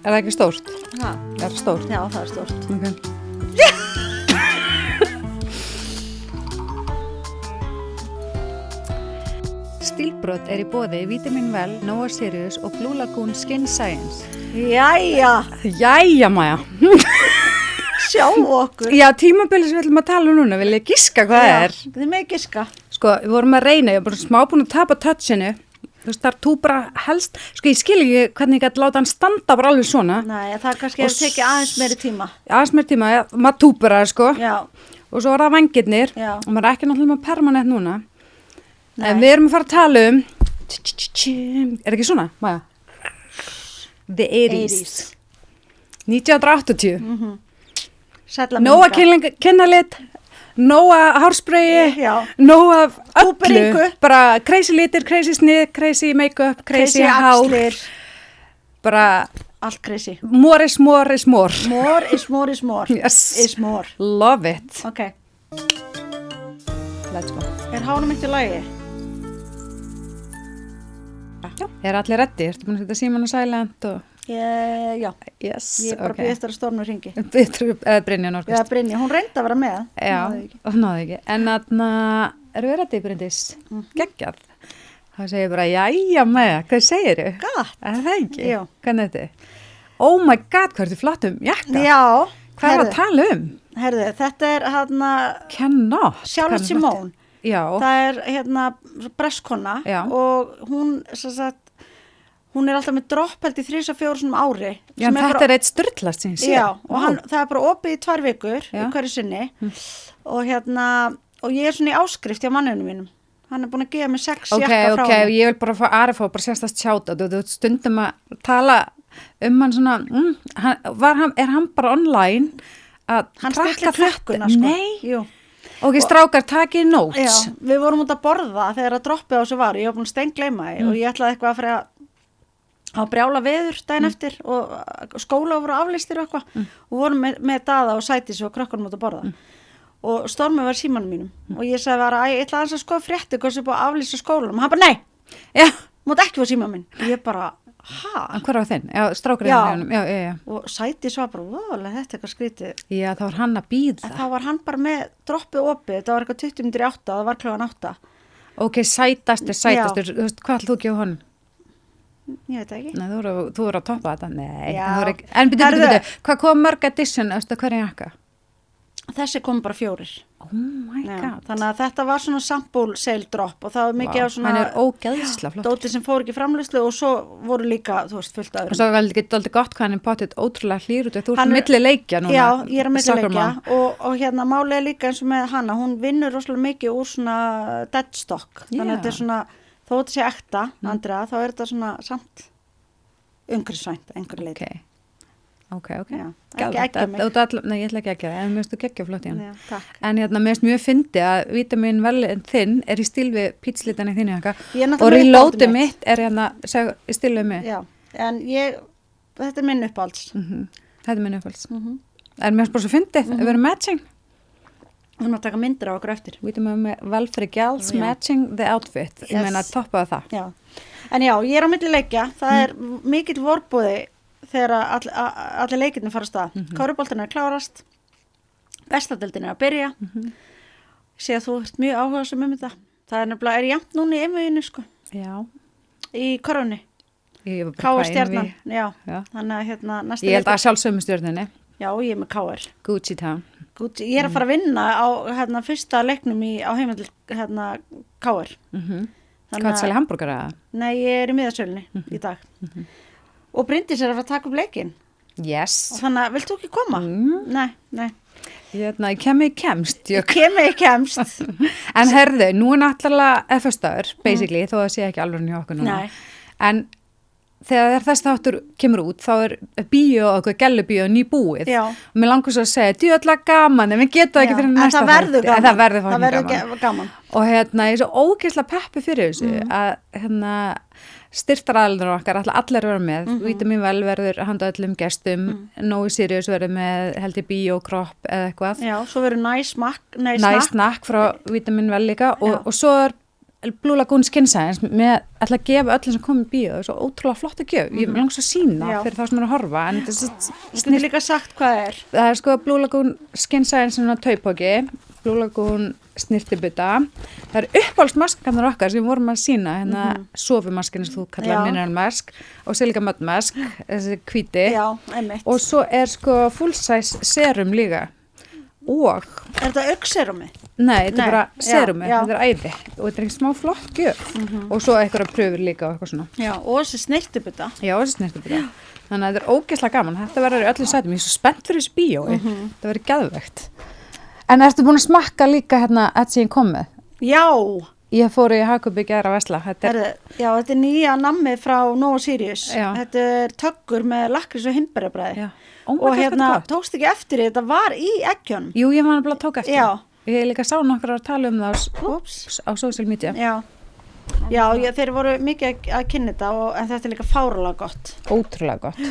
Er það ekki stórt? Ha. Er það stórt? Já, það stórt. Ok. Stílbrot í boði Vitamin Well, Nova Sirius og Blue Lagoon Skin Science. Jæja, Jæja, Maja. sjá okkur. Já, tímabilið sem við ætlum að tala um núna, vil ég giska hvað það er? Þið með giska. Sko, við vorum að reyna, ég var bara smá búin að tapa touchinu. Þú veist, þar þú bara helst, sko ég skil ekki hvernig ég gæti láta hann standa bara alveg svona. Nei, það kannski hefur tekið aðeins meiri tíma. Aðeins meiri tíma, ja, maður túpur það, sko. Já. Og svo er það vængirnir, Já. og maður er ekki náttúrulega með permanent núna. Nei. En við erum að fara að tala um, er ekki svona, Maja? The 80s. 1980. Sælla Nóa minningar. kynnalit, nóa hársprayi, Já. nóa Túberingu. öllu. Bara crazy litir, crazy snið, crazy make-up, crazy hár. axlir. Bara Allt crazy. more is more is more. More is more is more. Yes. Is more. Love it. Ok. Let's go. Er hánum eitt í lagi? Er allir reddi? Ertu búin að setja síman og silent og... Já. Yes, Ég er bara ok. býð eftir að Stormur hringi. Brynja Norgust. Já, Brynja, hún reyndi að vera með. Já, Náði ekki. og náðu ekki. En þarna, erum við reddi, Bryndís? Geggjað. Það segir bara, jæja Maja, hvað segir þú? Gatt. Er það ekki? Já. Hvernig er þetta? Oh my god, hvað ertu flottum jakka? Já. Hvað er að tala um? Herðu, þetta er hérna Cannot. Charlotte Simone. Já. Það er hérna bresskona Já. og hún, sem sagt, hún er alltaf með droppheld í 3-4 sinum ári. Já, en þetta er eitt styrlast sem ég sé. Já, og það er bara opið í 2 vikur í Já. hverju sinni og hérna, og ég er svona í áskrift hjá manninu mínum. Hann er búin að gefa mig 6 jakka frá henni. Ég vil bara fá Ari fá bara sérstast sjáta. Þú stundum að tala um hann svona, er hann bara online að Hann krakka stillir klukkuna, sko. Nei. Jú. Ok, strákar, takið notes. Já, við vorum út að borða þegar að droppið á þessu var. Ég var búin að steingleyma því og ég ætlaði eitthvað að fara að brjála veður daginn eftir og skóla voru aflýstir og eitthvað og vorum með Daða og Sætis og krökkunum út að borða. Og Stormur var í símanum mínum og ég sagði bara, ég ætla aðeins að skoða fréttir hvað sem er búið að aflýsa skólanum. Hann bara, nei, Já, mátt ekki vera síman minn. Og ég bara, en hver var þinn? Já, strákar Já. Já. Og Sætis var bara, þetta er eitthvað skrítið. Já, þá var hann að býða. Þá var hann bara með droppið opið, þetta var eitthvað 20 minútur í 8, það var klokkan 8. Ok, sætastur, þú veist, hvað ætlum þú að gefa honum? Ég veit það ekki. Nei, þú voru að toppa þetta. Nei, Já. það voru ekki. En byrju, hvað kom mörg edition, hverja jakka? Þessi kom bara 4. Oh my Já, god. þannig að þetta var svona sample sale drop og það var mikið af svona Hann er ógeðsla flott. dóti sem fór ekki í framleiðslu og svo voru líka, þú veist, fullt af Og öðrum. svo var þetta aldrei gott hvað hann er potið ótrúlega hlýr út. Þú ert Hann er- milli leikja núna. Já, ég er að Soccer millileikja mom. og hérna málið er líka eins og með hana, hún vinnur rosalega mikið úr svona dead stock, þannig að þetta er svona, þó þetta sé ekta, Andrea, þá er þetta svona samt umhverfisvænt, einhver leiti. Ok. Já, Geðveikt. ekki eggja mig. Nei, ég ætla ekki að eggja það, en mér finnst þú geggja flott í hann. Já, takk. En hérna, mér finnst mjög fyndi að Vitamin Well þinn er í stíl við pítslitan í þínu jakka Ég er náttúrulega og með reloadið uppáhaldið mitt er hérna, í stíl við mig. Já, en þetta er minn uppáhalds. Þetta er minn uppáhalds. En mér finnst bara svo fyndið, við erum matching. Við erum að taka myndir á okkur eftir. Vitamin Well fyrir gals, Já. matching the outfit. Ég Yes. meina, toppaðu það. Já, en já, ég er á milli leikja, það er mikill vorbúði þegar allir leikirnir fara af stað. Köruboltinn er að klárast, bestadeildin er að byrja, sé að þú ert mjög áhugasum um þetta. Það er nefnilega, jafnt núna í einveginu, sko, Já. í körfunni, Ég var bara K.R. hvað stjarnan, já, Já. þannig að hérna næsta Ég held að sjálfsögum stjórninni. já, ég er með K.R. Gucci Town. Ég er að fara að vinna á hérna fyrsta leiknum á heimil hérna K.R. Hvað er selja hambúrgara? Nei, ég er í miðasölunni í dag. Og Bryndís er að fara að taka upp leikinn. Yes. Og þannig að, vilt þú ekki koma? Nei. Ég kemst. Kemur ég kemst. En herðu, nú er náttúrulega FS-dagur, basically, þó að sé ekki alveg hjá okkur núna. Nei. En þegar þess þáttur kemur út, þá er bíó og gellubíó nýbúið. Já. Og mér langar svo að segja, djöðlega gaman, en við getum það ekki fyrir næsta En það verður gaman. En það verður Það fucking verður gaman. Og hérna, ég er svo ógeðslega peppi fyrir þessu, að hérna, styrtaraðalur okkar, allir vera með, Vitamin Well verður handa öllum gestum, Nói Sirius verður með, held ég, bíó, kropp eða eitthvað. Já, svo verður Nice snack frá Vitamin Well líka og svo er Blue Lagoon Skin Science með ætla að gefa öllum sem komið í bíó, það er svo ótrúlega flott að gjöf, ég langs að sína Já. fyrir þá sem eru að horfa, en þetta er Snið líka sagt hvað er. það er sko Blue Lagoon Skin Science svona taupóki, Blue Lagoon snirtibuta, það eru uppáhaldsmaskarnar okkar sem við vorum að sína, hérna sofumaskin sem þú kallar Já. mineral mask og silica mud mask, þessi hvíti Já, einmitt. og svo er sko full size serum líka og Er þetta augserumi? nei, þetta er Nei, bara já, serumi, já. þetta er æði og þetta er ekki smá flott gjöf og svo einhverja pröfur líka og eitthvað svona Já, og þessi snirtibuta. já, þessi snirtibuta þannig að þetta er ógeðslega gaman, þetta verður í öllum sætum ég er svo spennt fyrir þessu bíói, þetta verður geðvegt en ertu búin að smakka líka hérna að sem ég kom með? Já, Ég fór í Hagkaup í gær að vesla. Þetta þetta er nýja nammið frá Nova Sirius. Já. Þetta er töggur með lakrís og hindberjabræði. Já. Oh my Og God, hérna, þetta er gott. tókst ekki eftir því, þetta var í eggjunum. Jú, ég var að tóka eftir. Já. Ég líka sá nokkur að tala um það Úps. á social media. Já, þeir voru mikið að kynna þetta, en þetta er líka fárulega gott. Ótrúlega gott.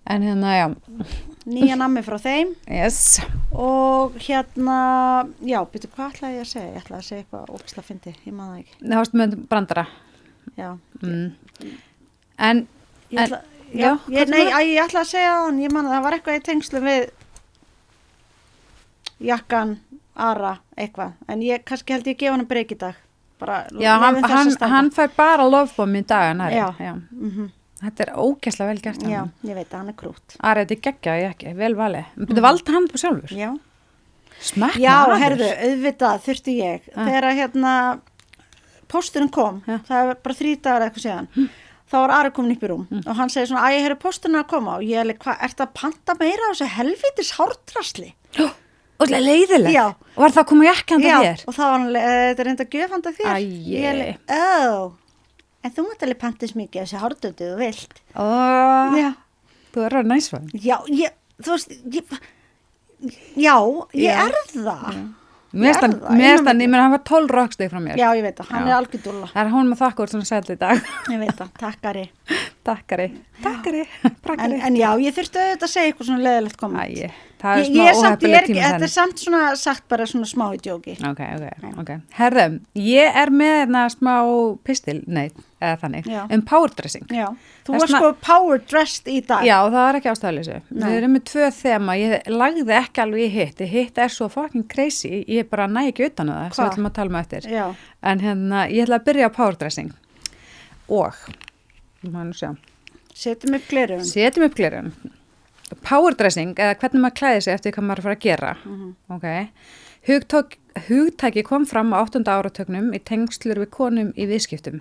En hérna, já. Nýja nammi frá þeim. Yes. Og hérna, já, byrju, hvað ætlaði ég að segja? Ég ætlaði að segja eitthvað ógislega fyndi, ég man það ekki. Það varst með brandara. Já. En, Ég ætla, ég ætla að segja það, en ég man að það var eitthvað í tengslu við jakkan, Ara, eitthvað. En ég kannski held ég gefa hann breyk í dag. Bara já, leyfum þess að standa. hann fær bara lofbom í dagan. Já. Þetta er ógeðslega vel gert. Já, ég veit að hann er krút. Ari, þetta er geggjaði ekki, vel valið. Þú valdi hann på sjálfur. Já. Smekk Já, maður. herðu, auðvitað þurfti ég. Þegar hérna pósturinn kom, það var bara 3 dagar eitthvað síðan, þá var Ari komin upp í rúm og hann segi svona, æ, herru, pósturinn er að koma og ég er hvað, ertu að panta meira á þessu helvítis hárdrasli? Og leiðileg. Já. Og var það að koma jakki handa þér? Og þá var hann, þetta er enda gjöf handa þér. Æi. En þú mátt alveg panta þess mikið þessi hárdöndi þú vilt. Já. Þú er að næsvæðin. Já, þú veist, ég er það. Mér hann var 12 rocksteg frá mér. Já, ég veit það, hann er algjör dúlla. Það er hún með þakkur sem sætli í dag. Ég veit það, takkari. Takkari. En já, ég þurfti auðvitað að segja eitthvað svona leðilegt komment. Æi, það er smá óheppileg tíma þetta er samt svona sagt bara svona smá í djóki. Ok. Herðum, ég er með smá pistil, eða þannig, power dressing. Já, þú var sko power dressed í dag. Já, það er ekki ástæðleysu. Við erum með 2 þema, ég lagði ekki alveg í hitt er svo fucking crazy, ég bara næ ekki utan það, svo ætlum að tala með eftir. Já. En hérna, ég ætla að byrja á power dressing og, Setjum upp glerun. Power dressing, eða hvernig maður klæði sig eftir hvað maður er að fara að gera. Ok. Hugtæki kom fram á 8. áratugnum í tengslur við konum í viðskiptum.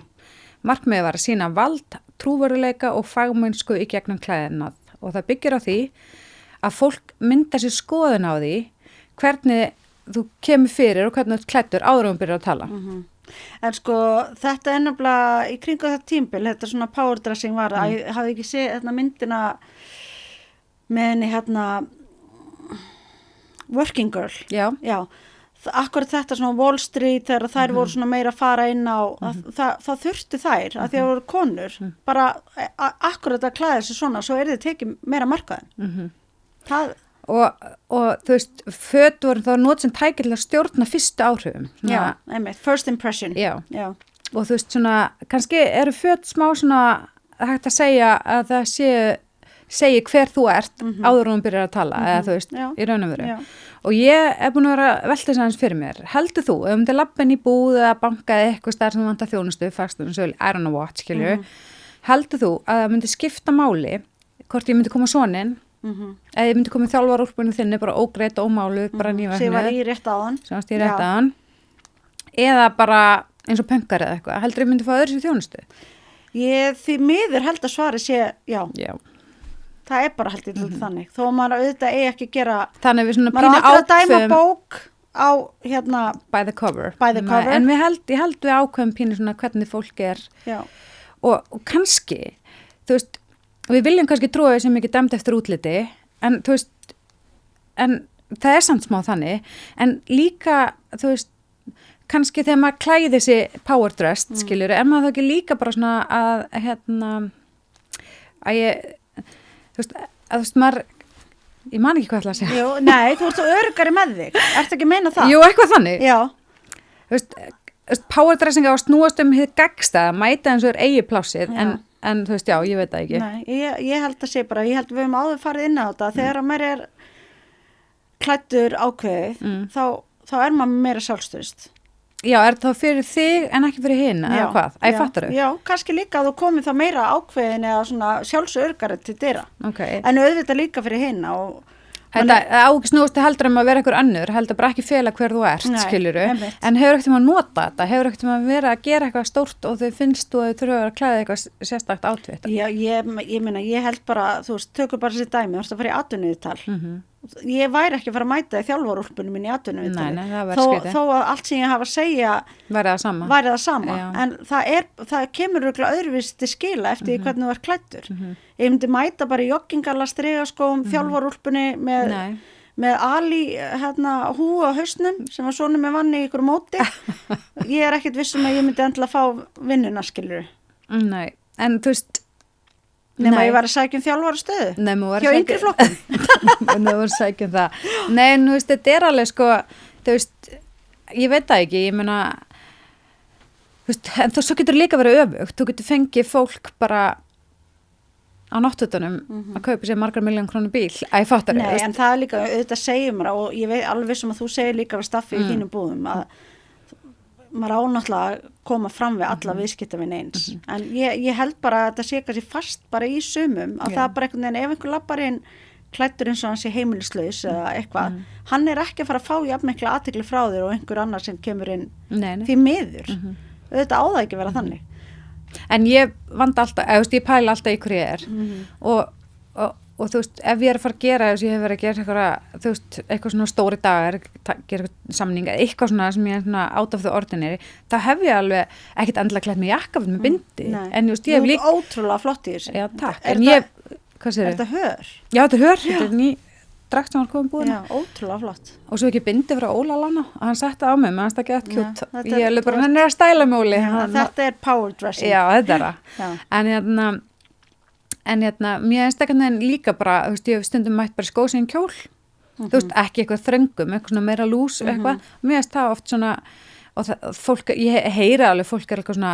Markmiðið var að sýna vald, trúveruleika og fagmennsku í gegnum klæðinað og það byggir á því að fólk mynda sér skoðun á því hvernig þú kemur fyrir og hvernig þú klæddur áður um byrjar að tala. En sko, þetta er nefnilega í kringu þetta tímbil, þetta svona power dressing var að ég hafði ekki séð myndina með henni Working Girl. Já. Akkurat þetta svona Wall Street þegar þær voru svona meira að fara inn á það þurfti þær að því að voru konur bara akkurat að klæða sig svona svo er þið tekið meira markaðin og þú veist föt voru þá nót sem tækir til að stjórna fyrstu áhrifum já, einmitt, first impression já. Og þú veist svona kannski eru föt smá svona hægt að segja að það segi hver þú ert áður hún byrjar að tala eða þú veist, í raun og veru og ég er búin að vera velta þess aðeins fyrir mér heldur þú, ef þið lappin í búð eða bankaði eitthvað starf sem vantar þjónustu fagstum, I don't know what, skilju heldur þú að það myndi skipta máli hvort ég myndi koma soninn eða ég myndi koma í þjálfarúlpunni þinni bara ógreitt, ómáluð, bara nývegnu sem var í rétt áðan eða bara eins og pönkar eða eitthvað, heldur ég myndi fá öðru sér þjónustu? Ég því miður held að svari sé já. Það er bara held ég þannig. Þó maður auðvitað ekki gera... Þannig við svona pínu ákveðum... Maður áttur að dæma bók á By the cover. En ég held við ákveðum pínu svona hvernig fólk er. Já. Og kannski, þú veist, við viljum kannski trúa sem ekki dæmt eftir útliti, en þú veist, en það er samt smá þannig, en líka, þú veist, kannski þegar maður klæði sig power dressed, skiljur, er maður þá ekki líka bara svona þú veist, maður, ég man ekki hvað ætla að segja. Jú, nei, þú ert svo öruggari með þig. Ertu ekki að meina það? Jú, eitthvað þannig. Já. Þú veist, powerdressing á að snúast hið gagnstæða, mæta eins og eigi plássið, en þú veist, já, ég veit það ekki. Nei, ég held að sé bara, ég held við höfum áður farið inn á þetta, þegar að mér klæddur ákveðið, þá maður meira sjálfstöðst. Já, það fyrir þig en ekki fyrir hinn, eða hvað? Fattar þau? Já, kannski líka að þú komið þá meira ákveðin eða svona sjálfsörgari til dyra. Okay. En auðvitað líka fyrir hinn og þetta á ekki snúist heldur að vera einhver annur, heldur bara ekki fela hver þú ert, skiluru. En hefur ekkert að nota þetta, hefur ekkert að vera að gera eitthvað stórt og þau finnst þú að þau þurfa að klæða eitthvað sérstakt átvitt. Já, ég meina, ég held bara, þú veist, tökur bara sér dæmi, þú veist að fara í atvinnuviðtal. Ég væri ekki að fara að mæta í þjálfarúlpunum mín í atvinnuviðtali. Nei, það var skrítið. Þó að allt sem ég hafa að segja væri það sama. En það kemur örugglega öðruvísi til skila eftir hvernig þú ert klæddur. Ég myndi mæta bara í joggingalla, strigaskóm, þjálfarúlpunni með Ali húu á hausnum sem var svona með vanni í ykkur móti. Ég er ekkert viss að ég myndi endilega fá vinnuna, skilur. Nei, en þú veist nema ég var að sækja þjálfarastöðu hjá yngri flokkum. Nei, var að sækja það. Nei, þú veist, þetta alveg sko, þú veist, ég veit það ekki, ég meina, þú veist, en þú svo getur líka verið öfugt, þú getur fengið fólk bara á náttutunum að kaupa sér margar miljón krónu bíl. Fattar þau? Nei, en það er líka, auðvitað segir mér og ég veit alveg sem að þú segir líka við staffi í þínum búðum að maður ánáttúrulega að koma fram við alla viðskiptavin eins. En ég held bara að þetta sé kannski fast bara í sumum að það bara einhvern veginn, ef einhver lappar inn klæddur eins og hann sé heimilislaus eða eitthvað, hann er ekki að fara að fá jafnmikla athygli frá þér og einhver annar sem kemur inn því miður. Þetta á það ekki vera þannig. En ég vanda alltaf, ég pæla alltaf í hverju ég er og þú veist, ef ég er að fara að gera þess, ég hef verið að gera eitthvað, þú veist, eitthvað svona stóri dagar, gera eitthvað samning, eitthvað svona sem ég er svona out of the ordinary, þá hef ég alveg ekkert endilega klætt með jakkaföt með bindi. En þú veist, ég hef líka... Þú er ótrúlega flott í þessu. Já, takk. Er þetta hör? Já, þetta er hör. Þetta er ný drakt sem var komið búin. Já, ótrúlega flott. Og svo ekki bindi frá Óla Lána og hann setti á mig, menn það ekki eftir kjút. Ég er bara, hann er að stæla mjóli. Þetta er power dressing. Já, þetta er það. En mér finnst ekkert en líka bara, þú veist, ég hef stundum mætt bara skósinn kjól, þú veist, ekki eitthvað þröngum, eitthvað svona meira lús, eitthvað, mér finnst það oft svona, og fólk, ég heyri alveg, fólk er eitthvað svona,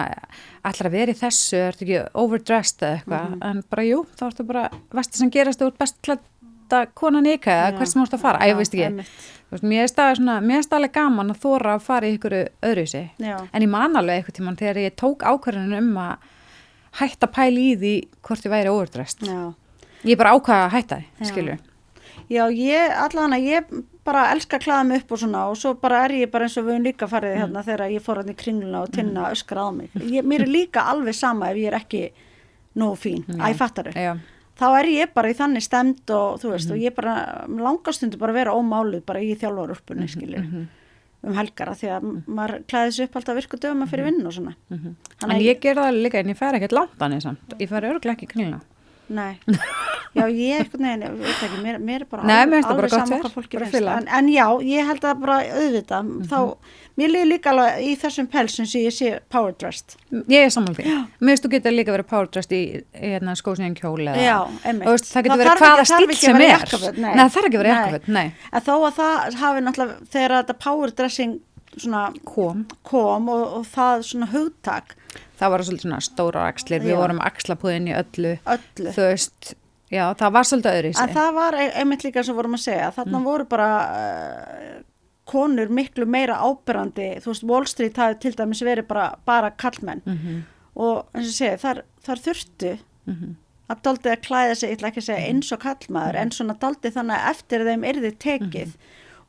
ætlar að vera í þessu, ertu ekki overdressed eða eitthvað, en bara jú, þá ertu bara, veistu sem gerast, þú ert best klædda konan ykkar, eða hvert sem þú ert að fara, ég veist ekki, þú veist, mér finnst alveg gaman að þóra að fara í ykkur öðruvísi, en ég man alveg eitthvað tímann þegar ég tók ákvörðunum að hætta pæli í því hvort ég væri overdressed. Ég bara ákvaða að hætta því, skilju. Já, ég bara elska að klæða mig upp og svona og svo bara er ég bara eins og við höfum líka farið hérna þegar ég fór hérna í Kringluna og Tinna öskra á mig. Mér er líka alveg sama ef ég er ekki nógu fín, fattaru. Þá er ég bara í þannig stemd og þú veist, og ég bara langastundu bara vera ómáluð bara í þjálfarúlpunni, skilju. Helgara því að maður klæði sig upp alltaf virku dögum að fyrir vinnu og svona. En ég ger það líka en ég færi ekkert langt þannig samt. Ég færi örugglega ekki í Kringluna. Nei. Já, ég eitthvað, nei, veit ekki, mér er bara alveg saman hvað fólki finnst. En já, ég held að bara auðvitað, þá, mér líður líka alveg í þessum pelsum sem ég sé power dressed. Ég er saman því. Mér finnst þú getur líka verið power dressed í skósinn kjól eða. Já, einmitt. Það getur verið hvaða stíll sem er. Nei, það þarf ekki að vera jakkaföt, nei. En þó að það hafi náttúrulega, þegar þetta power dressing svona kom og það svona hugtak. Það var svolítið svona stóra axlir, við vorum axlapúðin í öllu. Þú veist, já, það var svolítið öðru í sig. En það var einmitt líka sem vorum að segja, þarna voru bara konur miklu meira áberandi, þú veist, Wall Street hafi til dæmis verið bara kallmenn og eins og segja, þar þurftu að dálítið að klæða sig, ég ætla ekki að segja eins og kallmaður, en svona dálítið þannig að eftir þeim yrði tekið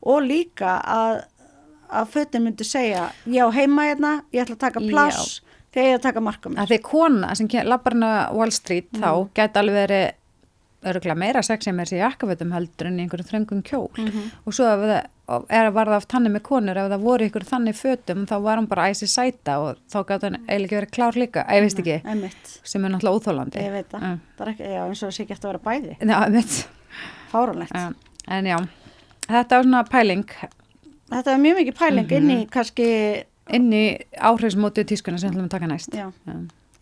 og líka að fötin myndu segja, já, heima hérna, ég ætla að taka pláss þegar ég að taka marka mér. Þegar kona sem lappar inn á Wall Street þá gæti alveg verið örugglega meira sexy með þessi jakkafötum heldur en einhverjum þröngum kjól og svo var það oft þannig með konur ef það voru einhverjum þannig fötum þá var hún bara æsi sæta og þá gæti hann eiginlega ekki verið klár líka, ég veist ekki sem er náttúrulega óþólandi. Ég veit það, það er ekki, já, eins og það sé ekki eftir að vera bæði. Já, einmitt. Fáránlegt. En já, þetta var svona pæling. Þetta er mjög mikið pæling inn í kannski inn í áhrifsmótið tískuna sem við ætlum að taka næst. Já.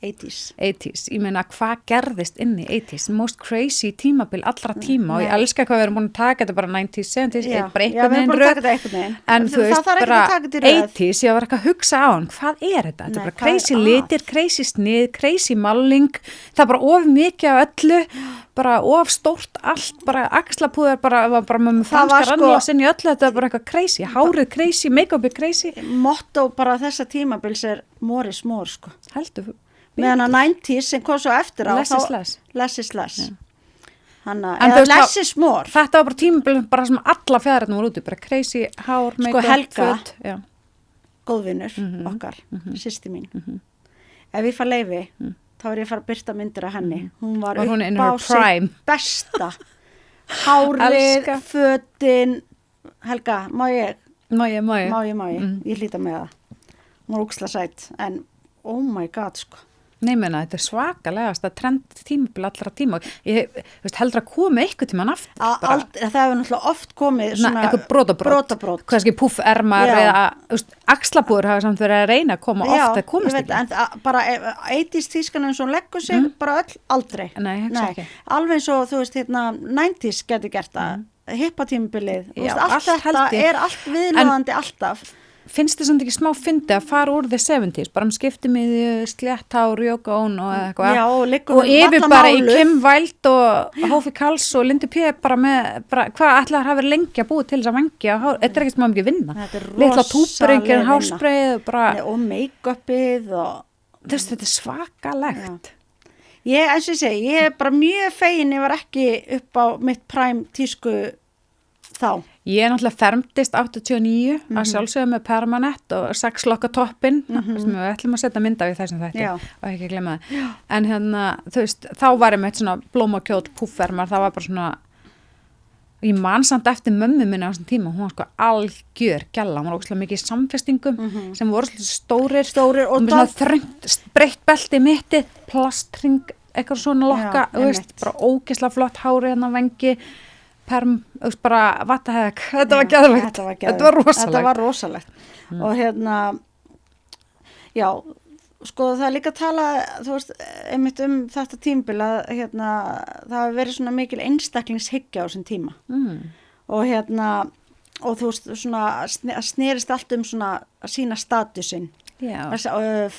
80s, ég meina hvað gerðist inn í 80s, most crazy tímabil allra tíma og ég elska hvað við erum búin að taka þetta bara 90s, 70s, bara við erum búin að taka þetta einhvern veginn en þú veist það bara taka þetta í röð 80s, ég var ekki að hugsa á hann, hvað er þetta? Þetta er bara crazy litir, crazy snið, crazy máling, það er bara of mikið af öllu, bara of stórt allt, bara axlapúðar, bara með franska rannlásinn í öllu, þetta er bara eitthvað crazy, hárið crazy, make-upið crazy. Motto bara þessa tímabils er more is more, sko. Heldur Meðan að 90s sem kom svo eftir á less is less. Less is less. Hanna, En eða þú veist less is more. Þetta var bara tímabil bara sem alla fjæðarinn voru úti, bara crazy, hár, make-up, Helga, föt, já. góðvinur okkar, systir mín. Ef ég fær leyfi, þá er ég að fara að birta myndir af henni. Hún var Var hún in upp á her prime? sitt besta. Hárið, Elska. fötin. Helga, má ég? Má ég. Ég hlýta með það. Hún var óksla sætt, en oh my god, sko. Nei, menna, þetta er svakalegast að trend tímabil allra tíma. Ég heldur að koma eitthvað tíman aftur. Það hefur náttúrulega oft komið svona eitthvað brotabrót. Kannski puffermar eða axlabúður hafa samt verið að reyna að koma oft að komast ekki. Já, ég veit, en bara 80s tískan eins og hún leggur sig, bara öll aldrei. Nei, hugsa ekki. Alveg eins og, þú veist, 90s geti gert það. Hippatímabilið. Já, allt þetta er allt viðlóðandi alltaf. Finnst þið samt ekki smá fyndi að fara úr the 70s, bara sléttmiðju, slétthár, Yoko Ono og eitthvað. Já, og yfir bara í Kim Wilde og Hófi Karls og Lindy P bara með, hvað ætlaði að hafa lengi að búið til þess að vengja hár, þetta er ekkert smá mikið vinna. Þetta er litla túpurengir, hárspreið og make-upið og þetta er svakalegt. Eins og ég segi, ég er bara mjög fegin, ég var ekki upp á mitt prime tísku þá. Ég náttúrulega fermdist 89 að sjálfsögðu með permanent og 6 lokka toppin sem við ætlum að setja mynda við þessum þætti og ekki glemma það. En hérna, þú veist, þá var ég með svona blómakjóll, púffermar, það var bara svona, ég man samt eftir mömmu minni á þessum tíma, hún var sko algjör gælla, hún var ókslega mikið í samfestingum sem voru stórir og með svona þröngt, breytt belti mitti, plastring, eitthvað svona lokka, þú veist, bara ógeðslega flott hári hérna vengi, perm, bara vattahæk, þetta var geðveikt, þetta var rosalegt og hérna já, sko það er líka að tala þú veist, einmitt þetta tímabil að hérna, það hafi verið svona mikil einstaklingshyggja á þessum tíma og hérna og þú veist, svona snerist allt svona að sína statusinn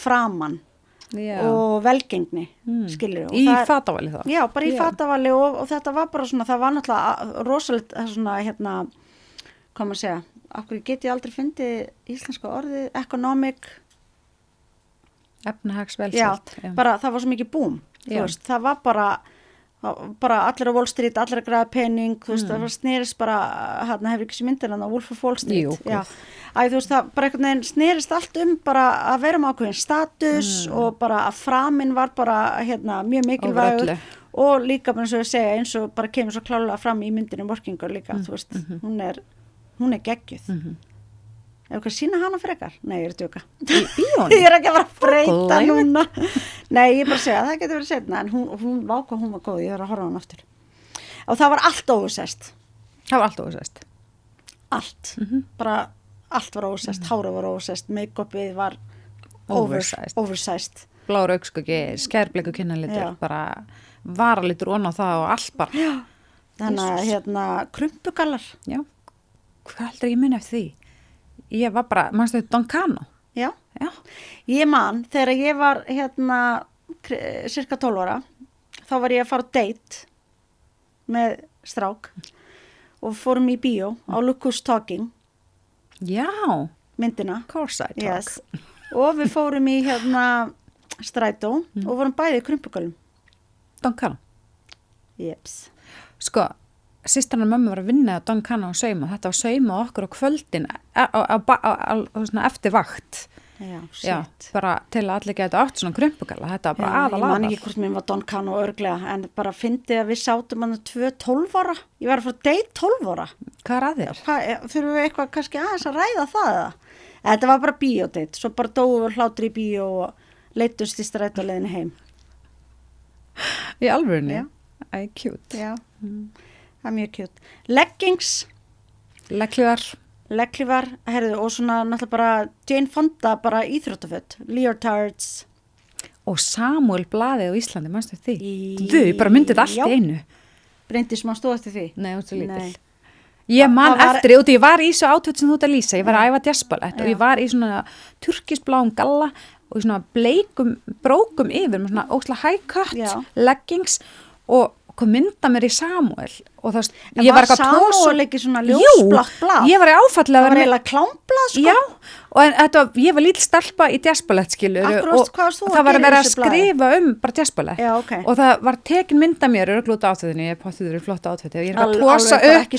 framan og velgengni skilur í fatavali þá já, bara í fatavali og þetta var bara svona, það var náttúrulega rosalegt svona hérna, hvað maður segja okkur get ég aldrei fundið íslenska orðið economic efnahagsvelsælt bara það var svo mikið búm veist, það var bara allir á Wall Street, allir að græða pening þú veist, það snerist bara hérna hefur ekki sem myndir á Wolf of Wall Street þú veist, það bara einhvern veginn snerist allt bara að vera með ákveðin status og bara að framinn var bara hérna mjög mikilvægur og líka eins og ég segja, eins og bara kemur svo klálega fram í myndinu Workingur líka, þú veist, hún er geggjuð ef hvað sína hana frekar? Nei, ég er að djóka ég er ekki að fara að breyta núna nei, ég er bara að segja, það getur verið setna en hún var góð, ég er að horfa á hann aftur og það var allt óvissest allt bara allt var óvissest, hárið var óvissest make-upið var oversized blár augnskuggi, skærbleiku kinnalitur bara varalitur onna það og allt bara þannig að hérna krumpugallar hvað heldur ég minna eftir því? Ég var bara, mannstu þetta Don Cano? Já. Ég man, þegar ég var hérna cirka 12 ára, þá var ég að fara á date með strák og fórum í bíó á Look Who's Talking. Já. Myndina. Course I talk. Yes. Og við fórum í hérna strætó og vorum bæði í krumpugölum. Don Cano? Jeps. Sko, systurnar mömmu var að vinna á Don Cano og sauma. Þetta var sauma okkur á kvöldin eftir vakt. Já, bara til að allir geta átt svona krumpugalla. Þetta var bara aðal. Ég man ekki hvort mér var Don Cano örglega, en bara fyndi að við sátum hann 12 ára. Ég var að fara að date 12 ára. Hvað er að þér? Þurfum við eitthvað kannski aðeins að ræða það eða? Þetta var bara bíódate, svo bara dóu við hlátur í bíó og leitust í strætóleiðinni heim. Í alvörunni? Já. Æ, cute. Já. Það er mjög cute. Leggings. Legglífar, herðu, og svona náttúrulega bara Jane Fonda, bara íþróttaföt, leotards. og Samuel blaðið á Íslandi, manstu því? Ég bara myndið allt í einu. Bryndís, maður stóð eftir því? Nei, hún er svo lítil. Ég man eftir, og ég var í svo átföt sem þú ert að lýsa, ég var að æfa jazzballett og ég var í svona turkisbláum galla og í svona bleikum brókum yfir með svona ósla high cut leggings og kom mynda mér í Samuel og það, en var Samuel ekki svona ljósblátt blað? Ég var í áfalli að vera með... Það var eiginlega klámblað, sko? Já, og ég var lítil stelpa í jazzballett, skilur, og það var að vera að skrifa bara jazzballett og það var tekin mynda mér örglúta átþöðinni, ég potið þurru flott átþöði og ég að tósa upp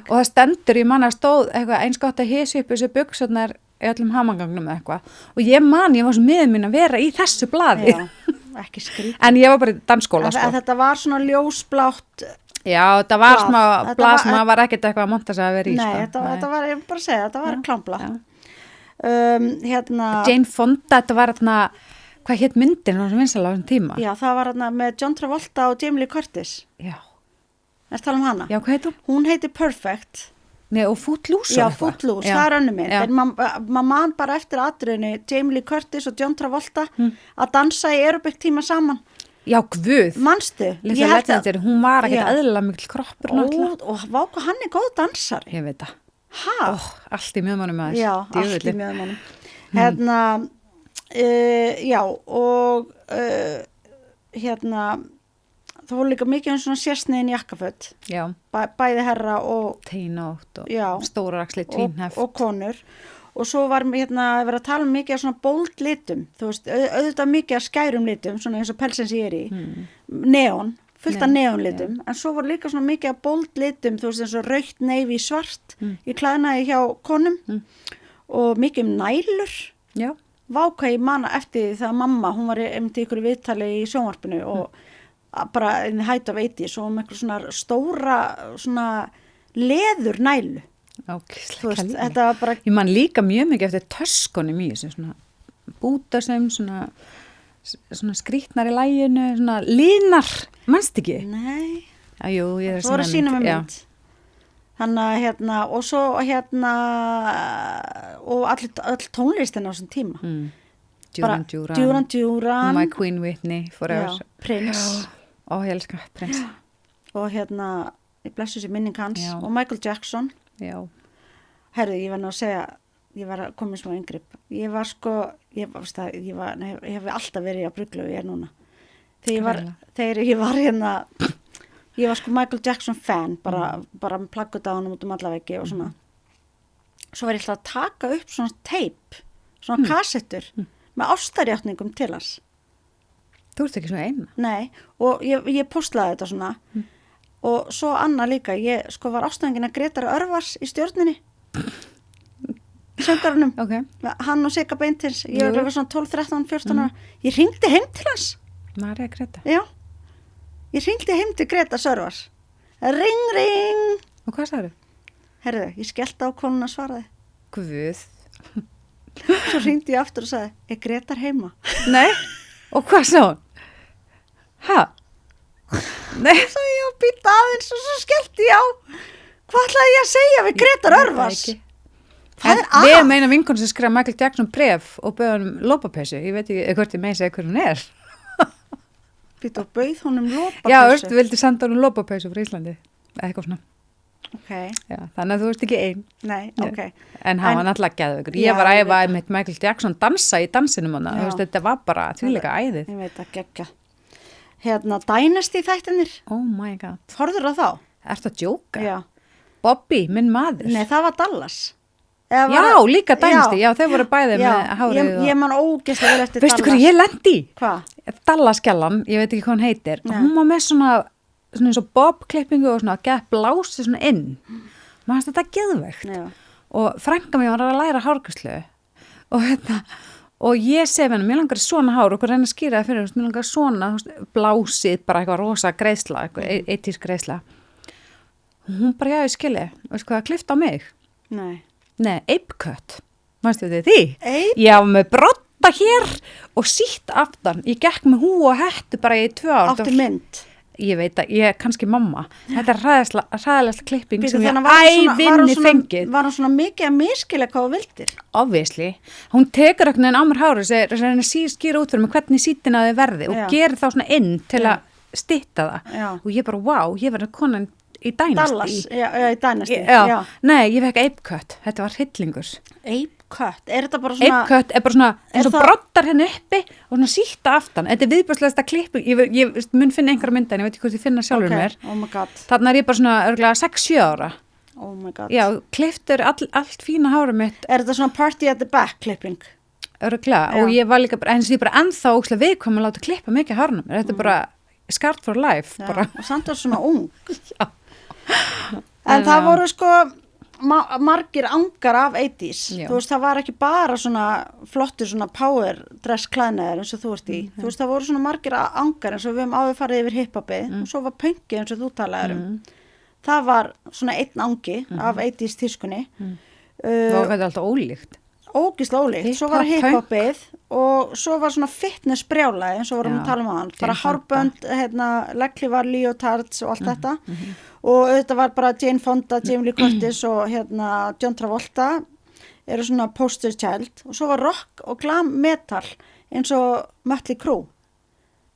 og það stendur í manna stóð eitthvað einskátt að hesi upp þessu buxurnar í öllum hamangangnum eitthvað og ég var svo miður mín að vera í þessu blaði. Ekki skrítið. En ég var bara í dansskóla, sko. Þetta var svona ljósblátt. Já, þetta var smá blað sem það var ekkert eitthvað að monta sig að vera í, sko. Nei, þetta var, ég bara segja, þetta var klámblátt. Jane Fonda, þetta var þarna, hvað hét myndin sem vinsæla á þessum tíma? Já, það var þarna með John Travolta og Jamie Lee Curtis. Já. Ertu að tala um hana? Já, hvað heit hún? Hún heitir Perfect. Nei, og Footloose. Já, Footloose, það er önnur mynd. En maður man bara eftir atriðinu Jamie Lee Curtis og John Travolta að dansa í aeróbik tíma saman. Já, guð. Manstu? Líka legendir, hún var ekkert eðlilega mikil kroppur náttúrulega. Og vá hvað hann er góð dansari. Ég veit það. Hæ? Allt í mjöðmannum aðeins. Já, allt í mjöðmannum. Já, og það voru líka mikið svona sérsniðin jakkaföt. Já. Bæði herra og... Teinótt og stóraxli tvínheft. Og konur. Og svo var verið að tala mikið af svona bold litum. Þú veist, auðvitað mikið af skærum litum, svona eins og pelsin sem ég er í. Neon, fullt af neonlitum. En svo var líka svona mikið af bold litum, þú veist, eins og rautt, neyfi, svart í klæðnaði hjá konum. Og mikið nælur. Já. Vá hvað ég man eftir það mamma, hún var einmitt í ykkur viðtali í sjónvarpinu og bara in the height of 80s og með eitthvað svona stóra svona leður nælu. Veist, þetta var bara... Ég man líka mjög mikið eftir töskunum í þessu svona bútasum, svona skrýtnar í læginu, svona línar, manst ekki? Nei. Jú, ég það voru að sína með mynd. Þannig að og svo og all tónlistin á þessum tíma. Duran Duran. My Queen Whitney forever. Já, Prince. Ég elska Prince. Og ég blessu sér minning hans og Michael Jackson. Já. Herðu, ég var nú að segja, ég var að koma í smá inngrip. Ég var sko, ég hef alltaf verið á Bruglu, ég er núna. Þegar ég var ég var sko Michael Jackson fan, bara með plaggut á hann út allaveggi og svona. Svo var ég alltaf að taka upp svona teip, svona kassettur með ástarjátningum til hans. Þú ert ekki svona eina? Nei, og ég postlaði þetta svona. Og svo Anna líka, ég sko var ástæðingin að Gretar Örvars í Stjörninni. Söngarunum. Okay. Hann og Sigga Beintins, ég var svona 12, 13, 14 ára. Ég hringdi heim til hans. Marja Greta. Já. Ég hringdi heim til Gretar Örvars. Ring, ring. Og hvað sagði? Herðu, ég skellti á konuna svaraði. Guð. Svo hringdi ég aftur og sagði, er Gretar heima? Nei. Og hvað sagði hún? Hæ? Nei. Svo ég býta aðeins og svo skellti ég á. Hvað ætlaði ég að segja við Gretar Örvars? Hvað er að? Við meina vinkonu sem skrifa Michael Jackson bref og bauð honum lópapeysu. Ég veit ekki hvort ég meina segja hver hún er. Býta og bauð honum lópapeysu? Já, þú vildi senda honum lópapeysu frá Íslandi. Eitthvað svona. Okay. Já, þannig að þú ert ekki ein. Nei, ok. En hann var náttúrulega geðveikur. Ég var að æfa með Michael Jackson dansa í dansinum hana. Þetta var bara þvíleika æðið. Ég veit að geggja. Dynasty þættinir. Oh my god. Horfður á þá? Ertu að djóka? Já. Bobby, minn maður. Nei, það var Dallas. Já, líka Dynasty. Já, þau voru bæði með hárið. Ég man ógeðslega vel eftir Dallas. Veistu hverju ég lendi? Hvað? Dallas-skellan, ég veit ekki hvað hún heitir. Hún var með svona eins og bob-klippingu og svona gett blási svona inn. Maður fannst þetta geðveikt. Já. Og frænka mér var að læra hárgræslu og ég segi henni, mér langar svona hár og reyna að skýra það fyrir, mér langar svona blásið, bara eitthvað rosa greiðsla, eitthvað eitísk greiðsla. Hún bara, já, ég skilji, veist hvað, klift á mig? Nei, ape-cut. Manstu þið því? Ape? Já, með brotta hér og sítt aftan. Ég gekk með hú og hettu bara í 2 ár. Áttu mynd? Ég veit að ég er kannski mamma. Þetta er hræðilegsta klipping Býtu, sem ég þannig var hún ævinni fengið. Var hún svona mikið að miskilja hvað þú vildir? Obviously. Hún tekur ekkert en á mér hárið og segir skýra út fyrir mig hvernig sítina þið verði og gerir þá svona inn til að stytta það. Já. Og ég bara, wow, ég verði konan í Dynasty. Dallas, í Dynasty. Já. Nei, ég fekk Ape Cut. Þetta var hryllingur. Ape Cut, er þetta bara svona... Ape Cut er bara svona, eins og broddar henni uppi og svona sítta aftan. Þetta er viðbjörslegasta klipping. Ég mun finna einhverja mynda en ég veit ekki hvort ég finna sjálfur mér. Oh my god. Þannig er ég bara svona örgulega 6-7 ára. Oh my god. Já, klipptur allt fína hárið mitt. Er þetta svona party at the back klipping? Örgulega. Og ég var líka bara, eins og ég bara ennþá ókslega viðkvæm að láta klippa mikið hárnum. Þetta er bara scarred for life. Já, bara. og samt var svona ung. Já. En það voru sko... margir angar af 80s. Já. Þú veist, það var ekki bara svona flottur svona power dress klæðnaðir eins og þú ert í. Þú veist, það voru svona margir angar eins og við höfum áður farið yfir hiphopið og svo var punkið eins og þú talaðir Það var svona einn angi af 80s tískunni. Það var alltaf ólíkt. Ógislega ólíkt. Svo var hiphopið og svo var svona fitness brjálaði eins og vorum að tala um hann. Bara hárbönd, leggli var leotards og allt þetta. Og auðvitað var bara Jane Fonda, Jamie Lee Curtis og John Travolta eru svona poster child og svo var rock og glam metal eins og Mötley Crüe.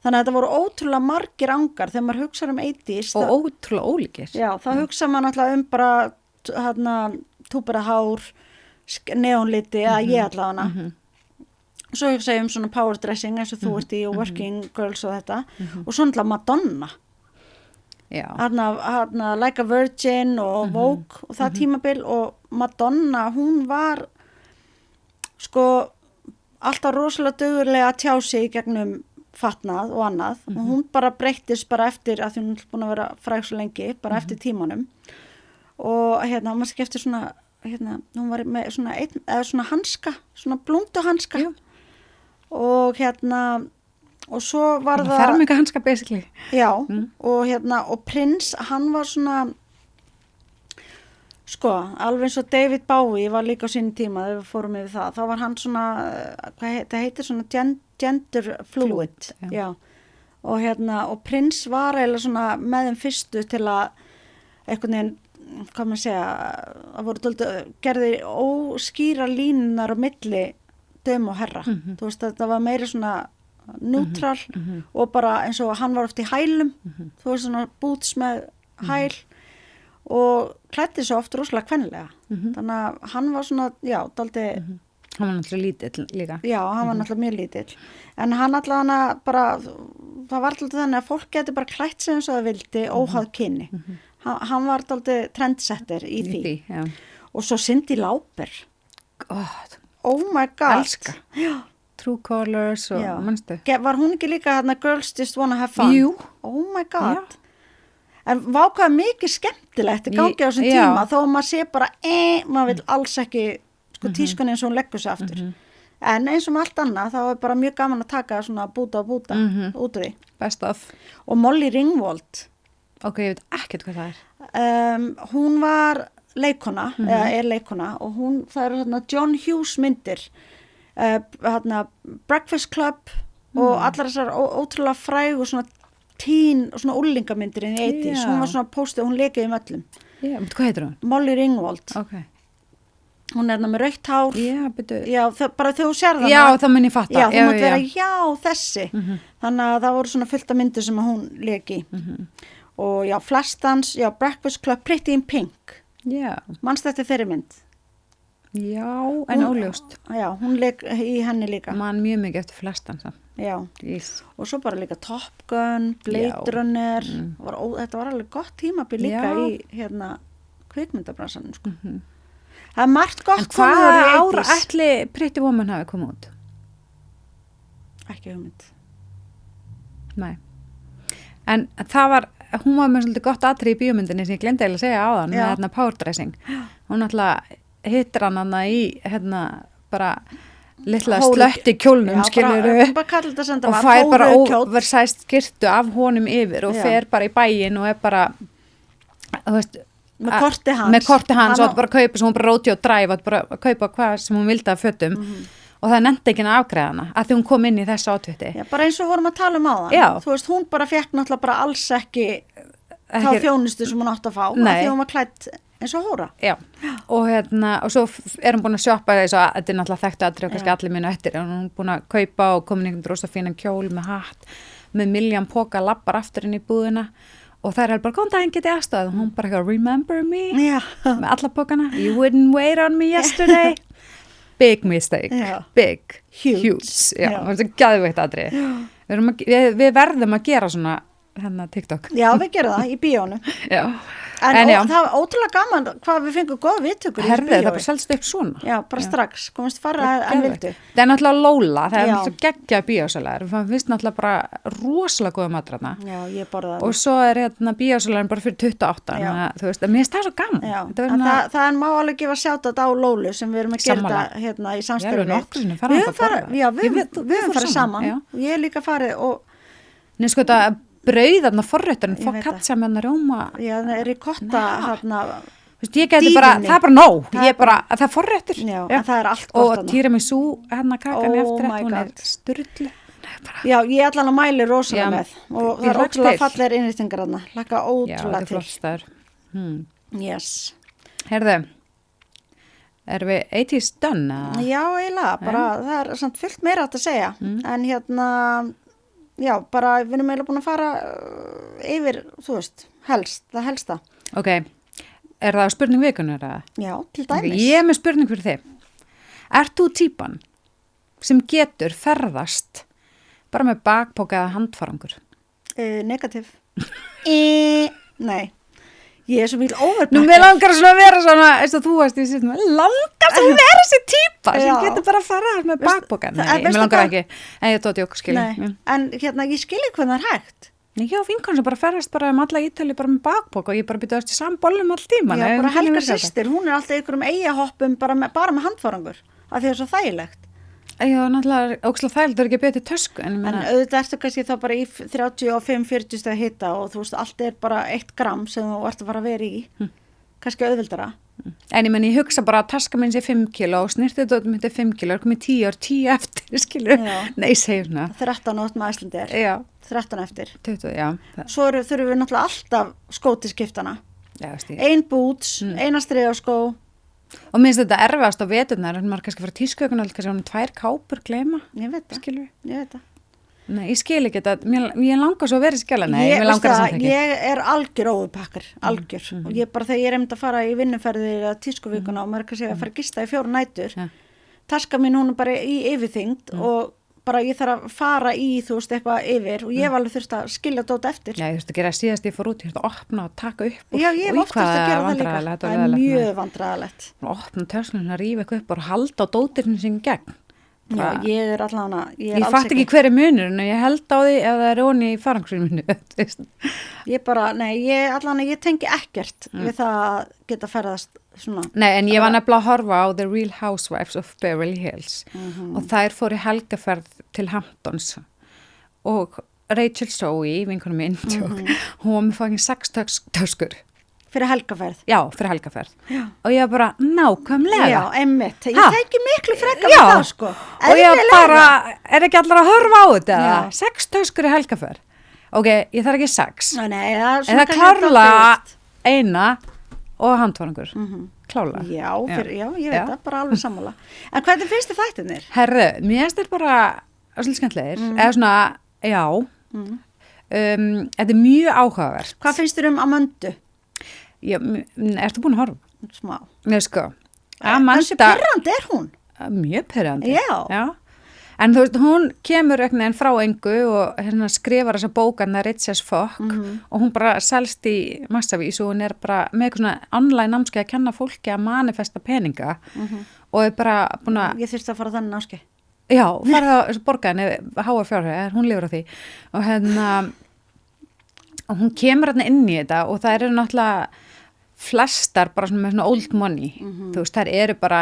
Þannig að þetta voru ótrúlega margir angar þegar maður hugsaður 80s. Og ótrúlega ólíkir. Já, þá hugsaður maður náttúrulega bara túbera hár, neonliti, eða ég allavega. Svo hugsaði svona power dressing eins og þú ert í og working girls og þetta. Og svo náttúrulega Madonna. Hérna Like a Virgin og Vogue og það tímabil og Madonna, hún var sko alltaf rosalega dugurlega að tjá sig í gegnum fatnað og annað og hún bara breyttist bara eftir að því hún er búin að vera fræg svo lengi, bara eftir tímanum og hún var ekki eftir svona hún var með svona hanska, svona blúndu hanska og og svo var það ferminga hanska basically. Já, og prins, hann var svona sko, alveg eins og David Bowie var líka á sín tíma þegar við fórum yfir það, þá var hann svona það heitir svona gender fluid. Já. Og prins var eiginlega svona með þeim fyrstu til að einhvern veginn, hvað maður segja, það voru gerði óskýra línunar á milli dömu og herra. Þú veist, þetta var meira svona neutral og bara eins og hann var oft í hælum þú veist svona boots með hæl og klæddi svo oft rosalega kvenlega þannig að hann var svona, já, daldi hann var náttúrulega lítill líka já, hann var náttúrulega mjög lítill en hann allavega bara það var alltaf þannig að fólk geti bara klætt sig eins og það vildi óháð kyni hann var daldi trendsetter í því og svo Cyndi Lauper oh my god elska True Colors og mannstu. Var hún ekki líka Girls Just Wanna Have Fun? Jú. Oh my god. Já. En vákaði mikið skemmtilegt að gangi á þessum tíma þó að maður sé bara maður vil alls ekki sko tískunni eins og hún leggur sig aftur. En eins og með allt annað þá er bara mjög gaman að taka svona búta út úr því. Best of. Og Molly Ringwald. Ok, ég veit ekkert hvað það er. Hún var leikona, eða er leikona og það eru John Hughes myndir Breakfast Club og allar þessar ótrúlega fræg og svona teen og svona úlingamyndir í 80s, hún var svona postið, hún leikið í öllum. Hvað heitir hún? Molly Ringwald. Okay. Hún er með rautt hár. Já, bara þegar þú sér það. Já, það mun ég fatta. Já, þú mátt vera, þessi. Þannig að það voru svona fullt af myndir sem hún leiki. Og já, flestans, Breakfast Club, Pretty in Pink. Já. Manst þetta þeirri mynd? Já, en óljóst. Já, hún leik í henni líka. Man mjög mikið eftir flestan samt. Já, og svo bara líka Top Gun, Blade Runner, þetta var alveg gott tímabil líka í kvikmyndabransanum sko. Það er margt gott. En hvaða ára ætli Pretty Woman hafi komið út? Ekki hugmynd. Nei. En það var, hún var með svolítið gott atrið í bíómyndinni sem ég glemdi eiginlega að segja á þann með power dressing. Hún alltaf hittir hann í bara litla slötti kjólnum skiluru og fær bara oversized skyrtu af honum yfir og fer bara í bæinn og er bara þú veist með korti hans og bara kaupa sem hún bara róti og dræfa bara kaupa hvað sem hún vildi af fötum og það nefndi ekki að afgræða hana að því hún kom inn í þessu átvitti. Já, bara eins og vorum að tala áðan. Já. Þú veist, hún bara fekk náttúrulega bara alls ekki þá þjónustu sem hún átt að fá, Nei. af því hún var klætt eins og hóra. Já, og svo er hún búin að shoppa þess að þetta er náttúrulega þekktu aðrið og kannski allir minu eftir, en hún er búin að kaupa og komin einhvern rosa fínan kjól með hatt, með milljón póka, lappar aftur inn í búðina og það er bara, góðan daginn getið aðstofað og hún bara, remember me, Já. með alla pókana, you wouldn't wait on me yesterday, big mistake, Já. big, Huge. huge, já, Já. það er gæðveitt aðrið. Við verðum að gera svona, TikTok. Já, við gerum það í bíónu. Já. En já. það var ótrúlega gaman hvað við fengum góða viðtökur í Herðu, það bíói. bara selst upp svona. Já, bara strax, komast fara en vildu. Það er náttúrulega Lóla, það er Já. náttúrulega geggjað bíósalar, við finnst náttúrulega bara rosalega góða matrana Já, ég borða það. og svo er bíósalarinn bara fyrir 28, Já. þannig að þú veist, mér finnst það svo gaman. Já, Þetta verður en svona- það má alveg gefa sjátt á Lólu sem við erum að gera Sammála. þetta hérna í Já, samstarfi við nokkrum sinnum farið Við þangað að höfum borða. Já, við Þú höfum fór farið saman. já. Og ég hef líka farið og Nei, sko þetta brauð þarna forrétturinn, Ég veit focaccia með hana rjóma, já, það er ricotta hérna. þú veist, ég geti bara, Dýfunni. það er bara nóg, Það ég er er bara, það er forréttur. Já, en það er allt gott Og þarna. tiramisu, kakan í Oh eftir my hún er God. sturlu. Já, ég allan að mæli rosalega Já, með og ég það er hlakka ótrúlega til. fallegir innrýstingar þarna. Laka Já, þetta ótrúlega er til. flott staður. Yes. Herðu, erum við 80s done? eða? Já, eiginlega, bara það er samt fullt meira hægt að segja. En hérna, já, bara við erum eiginlega búin að fara yfir, þú veist, það helsta. Ok, er það spurning vikunar eða? Já, til Okay, dæmis. ég er með spurning fyrir þig. Ert þú típan sem getur ferðast bara með bakpoka eða handfarangur? Negativ. Nei, ég er svo mjög Nú, overpackar. mér langar svona að vera svona, eins og þú varst í sýttum, langar svo að vera þessi típa sem Já. getur bara að fara með bakpoka. Nei, veistu mér langar hvað- ekki. En ég tóti okkur skilja. Nei, en hérna, ég skil ekki hvernig það er hægt. Já, vinkon sem bara ferðast bara alla Ítali bara með bakpoka og ég bara byrja í sambollum all tíman. Já, bara Helga systir, hún er alltaf ykkur eigahoppum bara með handfarangur, af því það er svo þægilegt. Já, náttúrulega, ókslega þægild er ekki betið tösku. En, En auðvitað ertu kannski þá bara í 35-40 stað hita og þú veist, allt er bara 1 gram sem þú ert að fara að vera í. Kannski auðvildara. En ég hugsa bara að taska minn sé 5 kíló og snirtið þetta mitt er 5 kíló, er komið 10 ár, 10 eftir, skilur. Já. Nei, segjum svona. 13 átt með Æslandir. Já, 13 eftir. 20, já. Svo þurfum við náttúrulega alltaf skótiskiptana. Já, veist ég. Ein boots, eina striðaskó. Og minnst þetta erfiðast á veturnar, en maður kannski fara tískuökun og kannski 2 kápur gleyma, Ég veit það, skilur. ég veit það. Nei, ég skil ekki þetta, ég langar svo að vera skjala, nei, Ég, mér langar það samt ekki. ég er algjör óupakkar, algjör. Og ég bara þegar ég er einmitt að fara í vinnuferði eða tískuvíkuna og maður er kannski að fara að gista í 4 nætur. Ja. Taska mín hún er bara í yfirþyngd og bara ég þarf að fara í, þú veist, eitthvað yfir og ég hef alveg þurft að skilja dót eftir. Já, ég þurfti að gera síðast ég fór út, ég þurfti að opna og taka upp. Já, ég hef Új, oft þurft að gera það líka. vandræðalegt, Það þetta er var leiðilegt, mjög vandræðalegt. nei. Opna töskunum að rífa eitthvað upp og halda á dótirinu sinni gegn. Já, ég er allan að, Ég fatt ekki hver er munurinn og ég held á því ef það er onni í farangurinn minni. Ég bara, nei, ég tengi ekkert við það að geta ferðast svona. Nei, en ég var nefnilega að horfa á The Real Housewives of Beverly Hills og þær fór í helgaferð til Hamptons og Rachel Zoe, vinkonum minn, hún var með fangin 6 töskur. Fyrir helgaferð. Já, fyrir helgaferð. Já. Og ég bara, nákvæmlega. Já, einmitt. Ég Ha? teki miklu frekar Já. með það, sko. Og ég Eðlilega. bara, er ekki allar að horfa á þetta? Já. 6 töskur í helgaferð. Ok, ég þarf ekki 6. Nei, það er En svona það klárlega eina og handvarangur. Klárlega. Já, ég veit Já. það, bara alveg sammála. En hvernig finnst þið þættinir? Herðu, mér finnst þetta bara svolítið skemmtlegir. Eða svona, já. Þetta er mjög áhugavert. Hvað finnst þér Amandu? Já, ertu búin að horfa? Smá. Nei, sko. Hversu pirrandi er hún? Mjög pirrandi. Já. En þú veist, hún kemur einhvern veginn frá engu og skrifar þessa bókarna Rich as Fuck og hún bara selst í massavís og hún er bara með eitthvað svona online námskeið að kenna fólki að manifesta peninga og er bara búin að, Ég þurfti að fara þannig náski. já, farið á þessu borgaðinni, háa fjárhæð, hún lifur á því og og hún kemur inn í þetta og það eru náttúrulega flestar bara svona með svona old money, þú veist, þær eru bara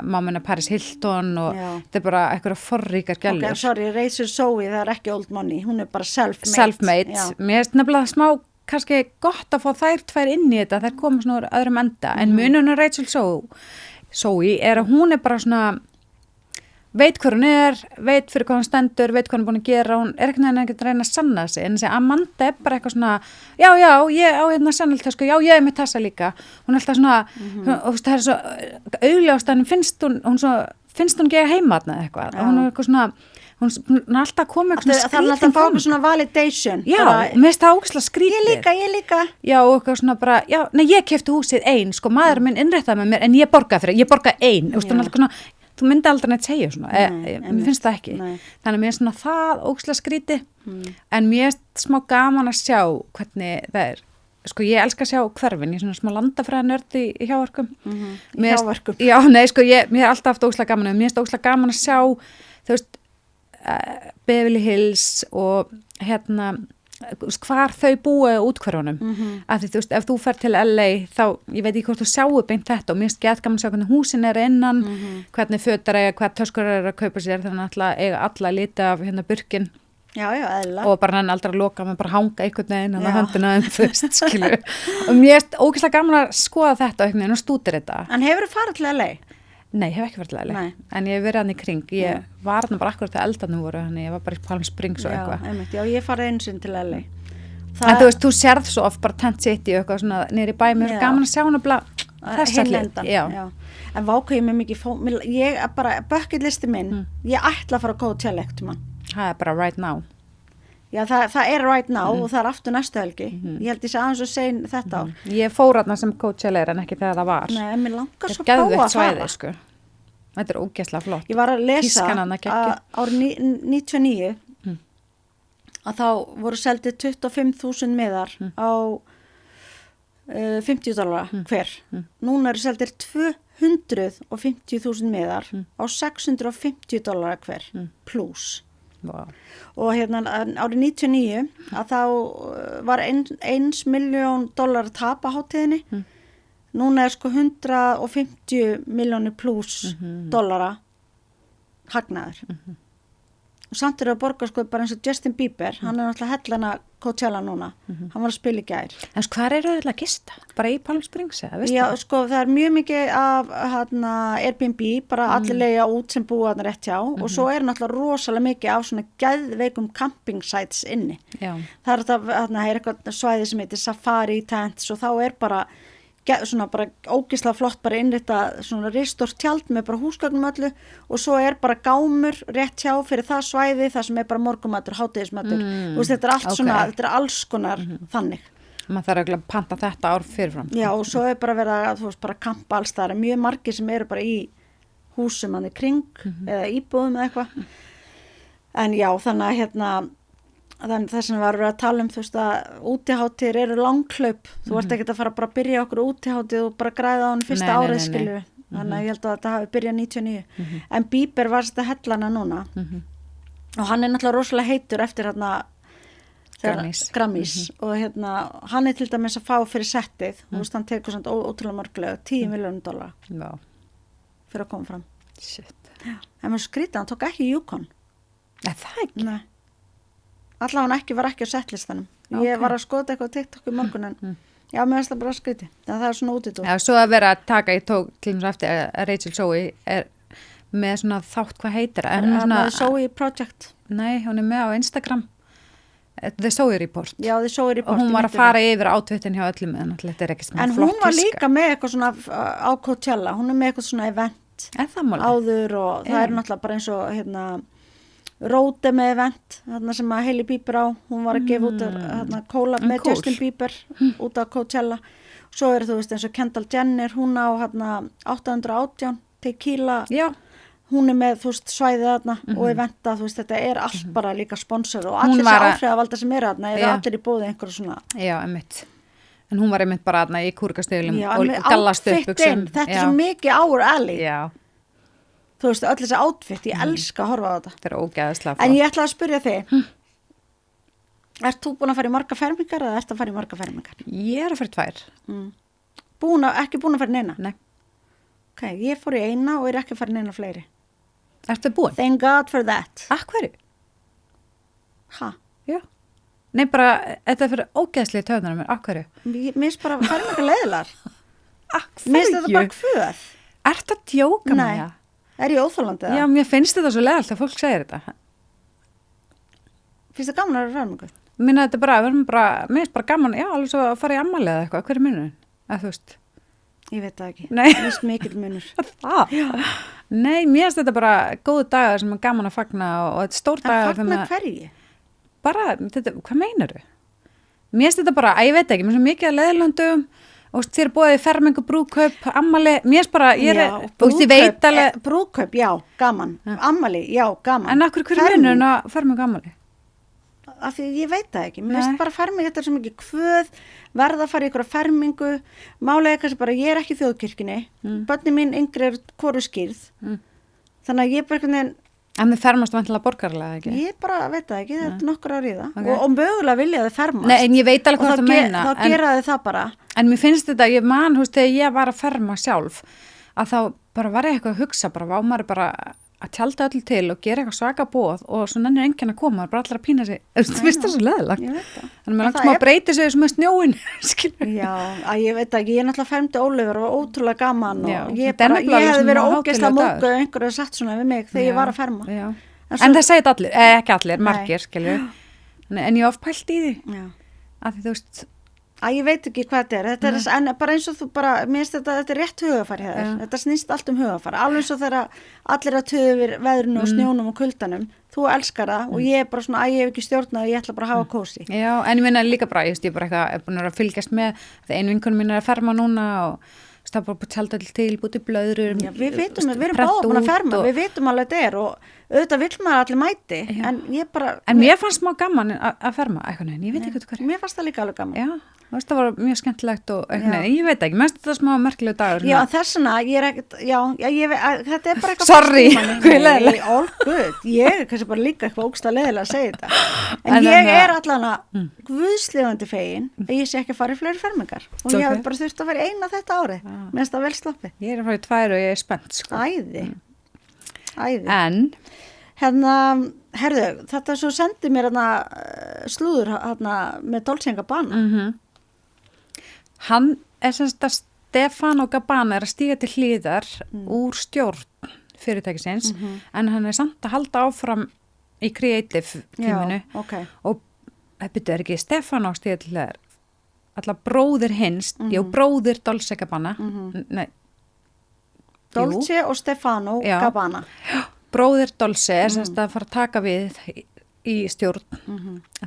mámina Paris Hilton og Já. þetta er bara eitthvað forríkar gælur. Ok, sorry, Rachel Zoe, það er ekki old money, hún er bara self-made. Self-made. Já. Mér finnst nefnilega smá kannski gott að fá þær 2 inn í þetta, þær koma svona úr öðrum enda, en mununum Rachel Zoe er að hún er bara svona veit hver hún veit fyrir hvað hún stendur, veit hvað hún er búin að gera, hún ekki að reyna að sanna sig, en þessi Amanda bara eitthvað svona, já, ég á hérna sannaltösku, já, ég með þessa líka, hún alltaf svona, og það svo augljóst, en finnst hún ekki heima þarna eitthvað, og hún eitthvað svona, hún er alltaf að koma eitthvað svona það er alltaf að fá eitthvað svona validation já, mér finnst það ógeðslega skrítið ég líka já, og eitthvað svona bara, já, nei, ég keypti húsið ein sko, maður minn innréttaði með mér, en ég borgaði fyrir ég borgaði ein, þú myndi aldrei neitt segja svona, mér finnst það ekki þannig að mér er svona það ógeðslega skrítið en mér er smá gaman að sjá hvernig það er sko, ég elska að sjá hverfin, ég er svona smá landafræðanörd í hjáverkum já, nei, sko, mér er alltaf haft ógeðslega gaman mér er ógeðslega gaman að sjá, þú veist Beverly Hills og hérna hvar þau búa útkverfunum af því þú veist, ef þú fer til LA þá, ég veit ekki hvort þú sjáu beint þetta og mér finnst gett gaman að sjá hvernig húsin innan hvernig fötar hvað töskur að kaupa sér þannig að eiga alla liti af hérna burkin já, eðla og bara hann aldrei að loka með bara hanga einhvern veginn á höndina en þú veist, skilur og mér finnst ógeðslega gaman að skoða þetta einhvern veginn og stúdira þetta En hefurðu farið til LA? Nei, ég hef ekki verið til LA, en ég hef verið hann í kring. Ég var hann bara akkurat þegar eldarnir voru, þannig ég var bara í Palm Springs og eitthvað. Já, ég farið einu sinni til LA. En þú veist, þú sérð svo oft bara Tent City og eitthvað svona niður í bæ, mér er gaman að sjá hann þessa hlið. En váka ég með mikið, ég bara, bucket listi minn, ég ætla að fara að Coachella ekkert mann. Það er bara right now. Já, það er right now og það er aftur næstu helgi. Ég held ég sé aðeins og segja þetta ár. Ég fór þarna sem Coachella en ekki þegar það var. Nei, en mér langar svo að prófa að fara. Sko. Þetta er ógeðslega flott. Ég var að lesa að árið 99 að þá voru seldið 25.000 miðar á $50 hver. Núna eru seldir 250.000 miðar á $650 hver plus. Wow. Og hérna árið 99 að þá var $1 milljón tap á hátíðinni núna er sko 150 milljónir plus dollara hagnaður og samt er að borga sko bara eins og Justin Bieber hann er náttúrulega hellana Coachella núna hann var að spila í gær En sko hvað eru það að gista? Bara í Palm Springs eða? Já sko það er mjög mikið af Airbnb bara allir leigja út sem búa þarna rétt hjá og svo er náttúrulega rosalega mikið af svona geðveikum camping sites inni Já. Það er þetta er eitthvað svæði sem heitir Safari Tents og þá er bara svona bara ógeðslega flott bara innrita svona ristórt tjald með bara húsgögnum öllu og svo er bara gámur rétt hjá fyrir það svæði það sem er bara morgumatur, hádegismatur og þetta er allt svona, þetta er alls konar þannig. Maður þarf að panta þetta ár fyrirfram. Já og svo er bara verið að þú veist bara kampa alls það er mjög margir sem eru bara í húsum hann í kring eða íbúðum eða eitthvað en já þannig að hérna þannig þess að við varum að tala þú veist að útiháttir eru langhlaup þú ert ekki að fara bara að byrja okkur útiháttið og bara græða á hann fyrsta árið skilur þannig að ég held að þetta hafi byrjað 99 en Bieber var þetta hellana núna og hann er náttúrulega rosalega heitur eftir hérna Grammys og hérna hann er til dæmis að fá fyrir settið þú veist hann tekur svona ótrúlega mörglega $10 milljónir fyrir að koma fram Shit. En maður skrítið, hann tók ekki Yukon Það ekki? Nei Allavega var ekki á settlistanum. Ég var að skoða eitthvað á TikTok í morgun en já, mér finnst það bara skrítið. Það er svona útidúr. Já, svo að vera að taka, ég tók til þess eftir að Rachel Zoe er með svona þátt hvað heitir það. Svona Zoe Project. Nei, hún er með á Instagram. The Zoe Report. Já, The Zoe Report. Og hún var að fara yfir átvittin hjá öllum en þetta er ekki svona flott En hún var líka með eitthvað svona á Coachella. Hún er með eitthvað svona event áður og það er náttúrulega bara eins og hérna Róte með event, þarna sem að Hailey Bieber á, hún var að gefa út þarna collab með Justin Bieber út á Coachella. Svo þú veist eins og Kendall Jenner, hún á þarna 818 tequila. Já. Hún er með þú veist svæðið þarna og eventa, þú veist þetta er allt bara líka sponsor og allir þessi áhrifavalda sem eru þarna eru allir í bóði einhverju svona. Já, einmitt. En hún var einmitt bara þarna í kúrikastöðlum og gallastuðbuxum. Þetta er svo mikið our alley. Já. Þú veist, öll þessi outfit, ég elska að horfa á þetta. Þetta er ógeðslega flott. En ég ætla að spyrja þig, ert þú búin að fara í marga fermingar eða ert að fara í marga fermingar? Ég er að fara í 2. Ekki búin að fara í neina? Nei. Ok, ég fór í eina og er ekki að fara í neina fleiri. Ertu búin? Thank God for that. Hverju? Ha? Já. Nei, bara, þetta er fyrir ógeðslega töðunar mér. Hverju? Mér finnst bara fermingar leiðilar. Mér finnst þetta bara kvöð. Ertu að djóka með það? Er ég óþólandi Já, mér finnst þetta svo leiðalt að fólk segir þetta. Finnst það gaman að vera fermingu? Minna þetta bara, mér finnst bara gaman, já, alveg svo að fara í ammali eða eitthvað, hver er munurinn? Að þú veist. Ég veit það ekki. Nei. Mér finnst mikill munur. Nei, mér finnst þetta bara góðu dagar sem er gaman að fagna og þetta er stór dagar. En fagna hverju? Bara, hvað meinar þau? Mér finnst þetta bara, ég veit ekki, mér finnst mikið að leiðlandum og þér búið fermingu, brúðkaup, ammali, mér finnst bara, brúðkaup, já, gaman, ammali, já, gaman. En akkur hverju munurinn að fermingu ammali? Af því ég veit það ekki, mér finnst bara fermingu, þetta er svo mikið kvöð, verða að fara í ykkur fermingu, málega kannski bara, ég er ekki í þjóðkirkjunni, börnin mín yngri er hvoru skýrð, þannig að ég bara einhvern veginn. En þið fermast vantilega borgarlega, ekki? Ég bara veit það ekki, þetta er nokkur árið í það. Okay. Og mögulega vilja þið fermast. Nei, en ég veit alveg hvað það meina. Og þá gera þið það bara. En mér finnst þetta, ég man, þegar ég var að ferma sjálf, að þá bara var ég eitthvað að hugsa, bara maður bara að tjálta öll til og gera eitthvað svaka boð og svo nennir enginn að koma, bara allir að pína sig. Þú veist það svo leðilegt. Ég veit það. Þannig að mér langt smá breyti sig sem er snjóin, skilur. Já, að ég veit ekki, ég er náttúrulega fermdi Ólafur og ótrúlega gaman og ég hefði verið ógeðslega móku ef einhverju hefði sagt svona við mig þegar ég var að ferma. Já. En það segir allir, ekki allir, margir, skilur. En ég ofpælt í því. Að því þú veist. Ég veit ekki hvað þetta er, en bara eins og þú bara, mér finnst þetta er rétt hugafæri hér, þetta snýst allt hugafæri, alveg eins og þegar allir að töðu yfir veðrinu og snjónum og kuldanum, þú elskar það og ég er bara svona, ég hef ekki stjórnað, ég ætla bara að hafa kósi. Já, en ég minna líka bara, ég bara eitthvað, búin að fylgjast með, þegar ein vinkonu mín er að ferma núna og það er bara búin tjálta til, búin í blöðrum. Já, við erum báða búin að ferma, við vitum alveg þetta er og auðvitað vill maður allir mæti, en ég bara. En mér fannst smá gaman að ferma, eitthvað, en ég veit ekki hverju. Mér fannst það líka alveg gaman. Já. Það var mjög skemmtilegt og ég veit ekki, mest þetta smá merkilegu dagur. Já, þessuna, ég er ekkert, þetta er bara eitthvað. Sorry, Nei, all good, ég er kannski bara líka eitthvað ógeðslega leiðilega að segja þetta. En ég er allan að guðslifandi fegin að ég sé ekki að fara í fleiri fermingar og ég hef bara þurft að fara eina þetta ári, minnst það vel sloppið. Ég er að fara í 2 og ég er spennt, sko. Æði. En? Herðu, þetta svo sendi mér slúður með Dolce & Gabbana. Hann er semst að Stefano Gabbana er að stíga til hliðar úr stjórn fyrirtækisins, en hann er samt að halda áfram í creative tíminu. Og þetta er ekki Stefano að stíga til hliðar, alltaf bróðir hins, bróðir Dolce & Gabbana. Nei. Dolce og Stefano Gabbana. Bróðir Dolce er semst að fara að taka við í stjórn.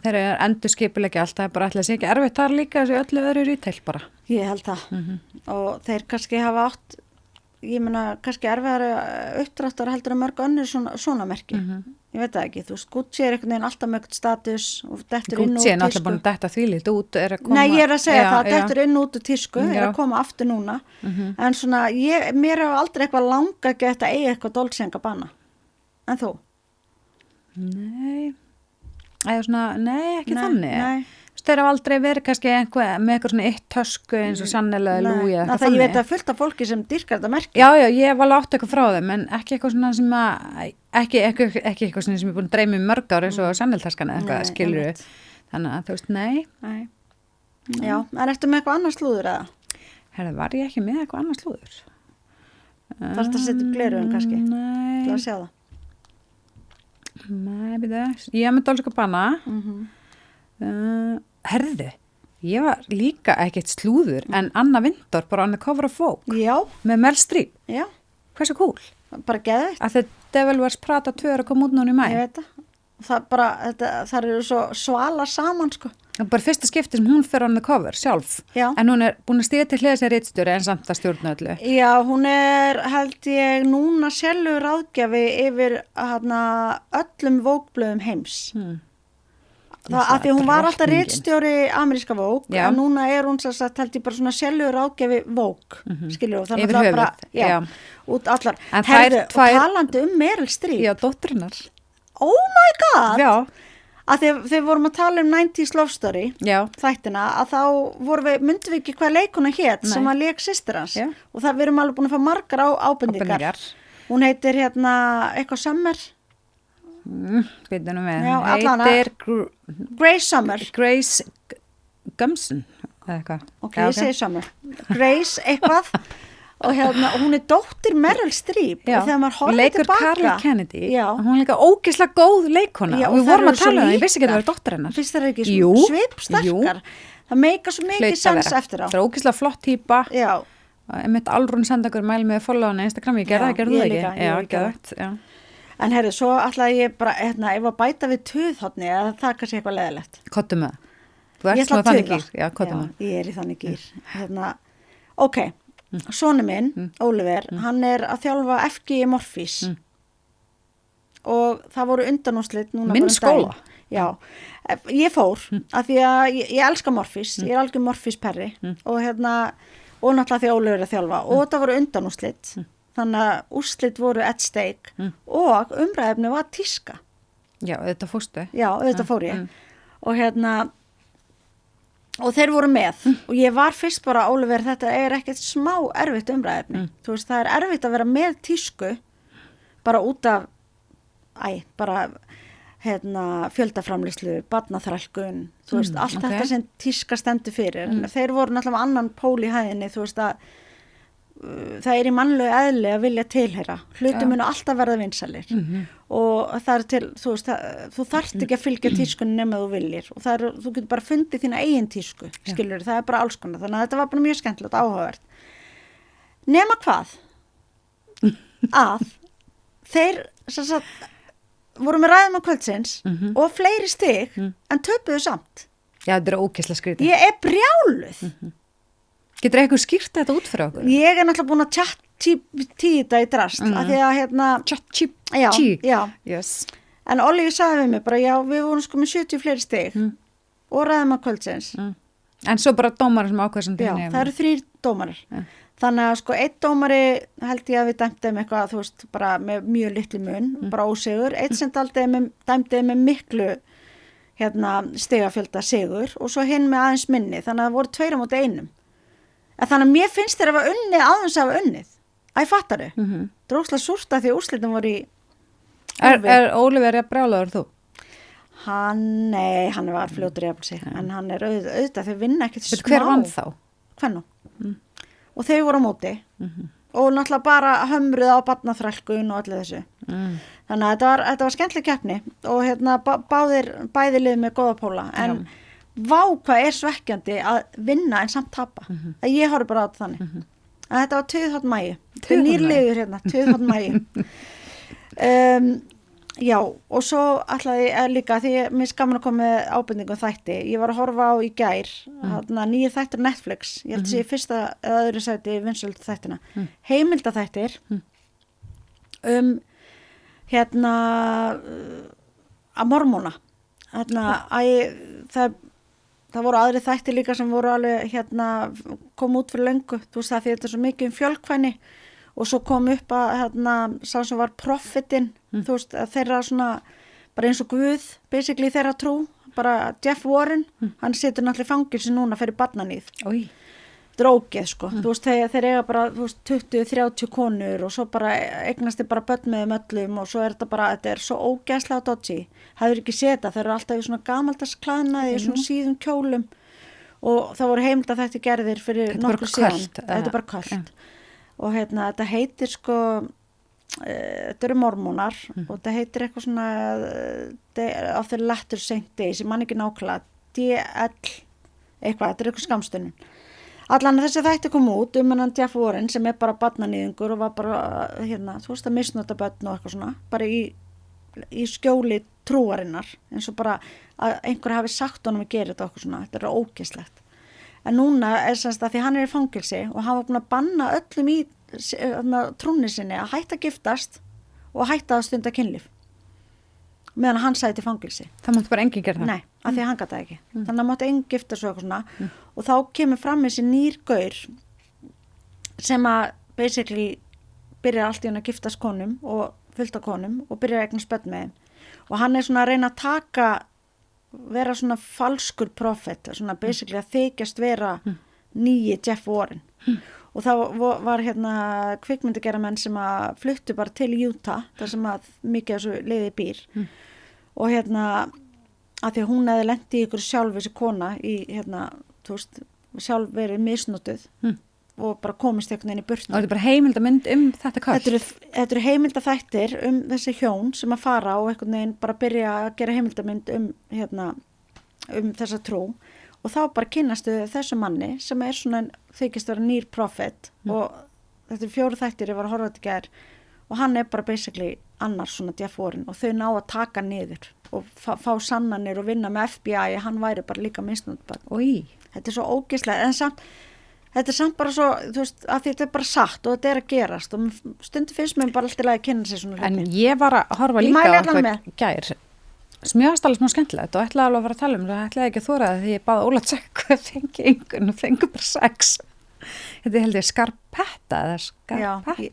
Þeir eru endur skipulegja allt, það er bara ætla að sé ekki erfitt þar líka þessu öllu öðru retail bara. Ég held það. Og þeir kannski hafa átt, ég meina kannski erfiðari uppdráttar heldur að mörg önnur svona merki. Ég veit það ekki, þú veist, Gucci er einhvern veginn alltaf mögt status og dettur inn út tísku. Gucci er náttúrulega búin að detta þvílít út, er að koma. Nei, ég er að segja það, dettur inn út tísku, er að koma aftur núna. En svona, mér hefur aldrei eitthvað langa gett að eiga eitthvað Dolce & Gabbana. En þú? Nei, ekki þannig. Nei. Þeir hafa aldrei verið kannski með eitthvað svona eitt tösku eins og Chanel eða Louis eða eitthvað þannig. Ég veit að fullt af fólki sem dýrkar þetta merki. Já, ég hef alveg átt eitthvað frá þeim, en ekki eitthvað svona sem ekki eitthvað svona sem ég er búin að dreyma í mörg ár eins og Chanel-taskan eða eitthvað, skilur við. Þannig að þú veist, nei. Já, en ertu með eitthvað annað slúður eða? Herra, var ég ekki með eitthvað annað slúður? Það er að setja upp gleraugun kannski? Nei. Til að sjá það. Nei, ég hef með Dolce & Gabbana. Herðu, ég var líka ekkert slúður en Anna Wintour bara on the cover of Vogue. Já. Með Meryl Streep. Já. Hversu cool? Bara geðveikt. Að The Devil Wears Prada 2 er að koma út núna í maí. Ég veit það. Það eru svo svalar saman, sko. Það er bara fyrsta skipti sem hún fer on the cover sjálf. Já. En hún er búin að stiga til hliðar sem ritstjóri en samt að stjórna öllu. Já, hún er, held ég, núna sjálfur ráðgjafi yfir öllum Vogue-blöðum heims. Það að því hún var alltaf ritstjóri ameríska Vogue, en núna er hún sagt, held ég bara svona sjálfur ráðgjafi Vogue, skilur þú, þannig að það bara, út allar. Herðu, og talandi Meryl Streep. Já, dótturinnar. Oh my god! Já. Að þegar vorum að tala 90s Love Story, þættina, að þá myndum við ekki hvað leikuna hét sem að leik systir hans. Og það við erum alveg búin að fá margar ábendingar. Hún heitir eitthvað Summer. Býtum við. Já, heitir Grace Summer. Grace Gumson, eða eitthvað. Ok, ég segi Summer. Grace eitthvað. og hún dóttir Meryl Streep Já, og þegar maður horfði leikur tilbaka Carly Kennedy Já. og hún er líka ógeðslega góð leikona Já, og við þær vorum eru að tala svo um það, ég vissi ekki að það líkar. var dóttir hennar finnst það ekki Jú, svipsterkar það meika svo mikið hlaut að sens vera. eftir á Það er ógeðslega flott típa Já, Einmitt Alrún senda okkur mæli með að followa hana á Instagram, ég gerði Já, það, gerðu ég það líka, ekki? ég Já, líka. geðvægt, já. en heyrðu, svo ætlaði ég bara ef að bæta við tuðhotni eða það er kannski eitthvað leðilegt Kottu með það. Þú Ég ert ætla svona að þannig tuða. gýr. Já, kottu með það. ég er í þannig gýr ok, sonu minn Oliver, hann er að þjálfa FG Morfís og það voru undanúrslit núna Minn bara skóla? daginn. Já, ég fór af því að ég elska Morfís ég er algjör Morfís perri og og náttúrulega því að Oliver er að þjálfa og það voru undanúrslit þannig að úrslit voru at stake og umræðefni var tíska Já, þetta fórstu. já, auðvitað fór ég og og þeir voru með og ég var fyrst bara Oliver, þetta er ekkert smá erfitt umræðefni þú veist, það er erfitt að vera með tísku bara út af bara fjöldaframlýslu, barnaþrælkun þú veist, allt þetta sem tíska stendur fyrir þeir voru náttúrulega annan pól í hæðinni þú veist að það er í mannlegu eðli að vilja tilheyra hluti munu alltaf verða vinsælir og það er til, þú veist þú þarft ekki að fylgja tískunni nema þú viljir og þú getur bara fundið þína eigin tísku skilur, það er bara alls konar þannig að þetta var bara mjög skemmtilegt, áhugavert nema hvað að þeir voru með ræðum á kvöldsins og fleiri stig en töpuðu samt Já, þetta er ógeðslega skrítið. ég er brjáluð Getur eitthvað skýrt þetta út fyrir okkur? Ég er náttúrulega búin að þetta í drast af því að já, Yes. en Olli sagði við mig bara já, við vorum sko með 70 fleiri stig og ræðum að kvöldsins En svo bara dómar sem ákveð sem já, það eru 3 dómarar þannig að sko 1 dómari held ég að við dæmdum eitthvað þú veist, bara með mjög litlu mun bara ósigur, 1 sem dæmdi með miklu stigafjölda sigur og svo hinn með aðeins minni, þannig að það voru 2 á móti 1 en þannig að mér finnst þeir að hafa unnið aðeins að hafa unnið. Fattaru? Drókslega súrta því úrslitum voru í... Er Oliver að brjálaður þú? Nei, hann var fljótur í sig, en hann er auðvitað þeir vinna ekkert smá. Hver vann þá? Hvernig? Og þau voru á móti og náttúrulega bara hömruð á barnaþrælkun og allir þessu. Þannig að þetta var skemmtileg keppni og bæði lið með góða póla, en... Vá hvað er svekkjandi að vinna en samt tapa. Að ég horf bara á þetta þannig. Að þetta var Tuðhotn Mæju. Þetta er nýrlegur Tuðhotn Mæju. Já, og svo ætlaði ég líka, því mér skaman að koma með ábendingum þætti. Ég var að horfa á í gær, nýju þættir Netflix. Ég held að sé fyrsta eða öðru sæti vinsöld þættina. Heimildaþættir að mormóna. Það voru aðri þættir líka sem voru alveg kom út fyrir löngu, þú veist það því þetta er svo mikið fjölkvæni og svo kom upp að sá sem var profitin, þú veist að þeirra svona, bara eins og Guð basically þeirra trú, bara Jeff Warren, hann situr náttúrulega í fangelsi núna fyrir barnaníð. Drókið sko, þú veist þeir eiga bara 20-30 konur og svo bara eignast þið bara börn með öllum og svo þetta er svo ógeðslega dodgy, hafður ekki séð þetta, þeir eru alltaf í svona gamaldags klæðnaði, í svona síðum kjólum og það voru heimilda þetta gerðir fyrir nokkuð síðan, þetta er bara köld og þetta heitir sko, þetta eru mormónar og þetta heitir eitthvað svona á þeir Letter Saint Days, ég man ekki nákvæmlega, DL eitthvað, þetta er eitthvað skammstönnun. Allan þessi þætti kom út hennan Jeff Warren sem er bara barnaníðingur og var bara, þú veist að misnota börn og eitthvað svona, bara í skjóli trúarinnar, eins og bara að einhver hafi sagt honum að gera þetta okkur svona, þetta er ógeðslegt. En núna er semst að því hann er í fangelsi og hann var búin að banna öllum í trúnni sinni að hætta að giftast og hætta að stunda kynlíf. Meðan hann sæti í fangelsi. Það mátti bara enginn gera það? Nei, af því að hann gat það ekki. Þannig að mátti enginn gifta svo eitthvað svona og þá kemur fram þessi nýr gaur sem að basically byrjar allt í hann að giftast konum og fullt af konum og byrjar að eignast börn með þeim og hann er svona að reyna að vera svona falskur profet, svona basically að þykjast vera nýji Jeff Warren og þá var kvikmyndagerðarmenn sem að fluttu bara til Utah þar sem að mikið af þessu liði býr og að því að hún hefði lent í ykkur sjálf þessi kona í þú veist, sjálf verið misnotuð og bara komist einhvern veginn í burtu. Og þetta er bara heimildamynd þetta kall. Þetta eru heimildaþættir þessi hjón sem að fara og einhvern veginn bara byrja að gera heimildamynd þessa trú og þá bara kynnastu þessu manni sem svona þykist vera nýr prophet og þetta er 4 þættir ég var að horfa þetta í gær og hann bara basically annars svona Jeff Warren og þau ná að taka niður og fá sannanir og vinna með FBI hann væri bara líka misnotbarn. Þetta svo ógeðslega en þetta samt bara svo, þú veist, að þetta bara satt og þetta að gerast og stundu finnst mér bara alltaf að kynna sér svona hluti. En ég var að horfa líka á eitthvað gær smjáðast alveg smá skemmtilegt og ætlaði alveg að fara að tala það ætlaði ekki að þóra það því ég baði Óla að tjekka hvað fengi einhvern og fengi bara 6. Þetta held ég Scarpetta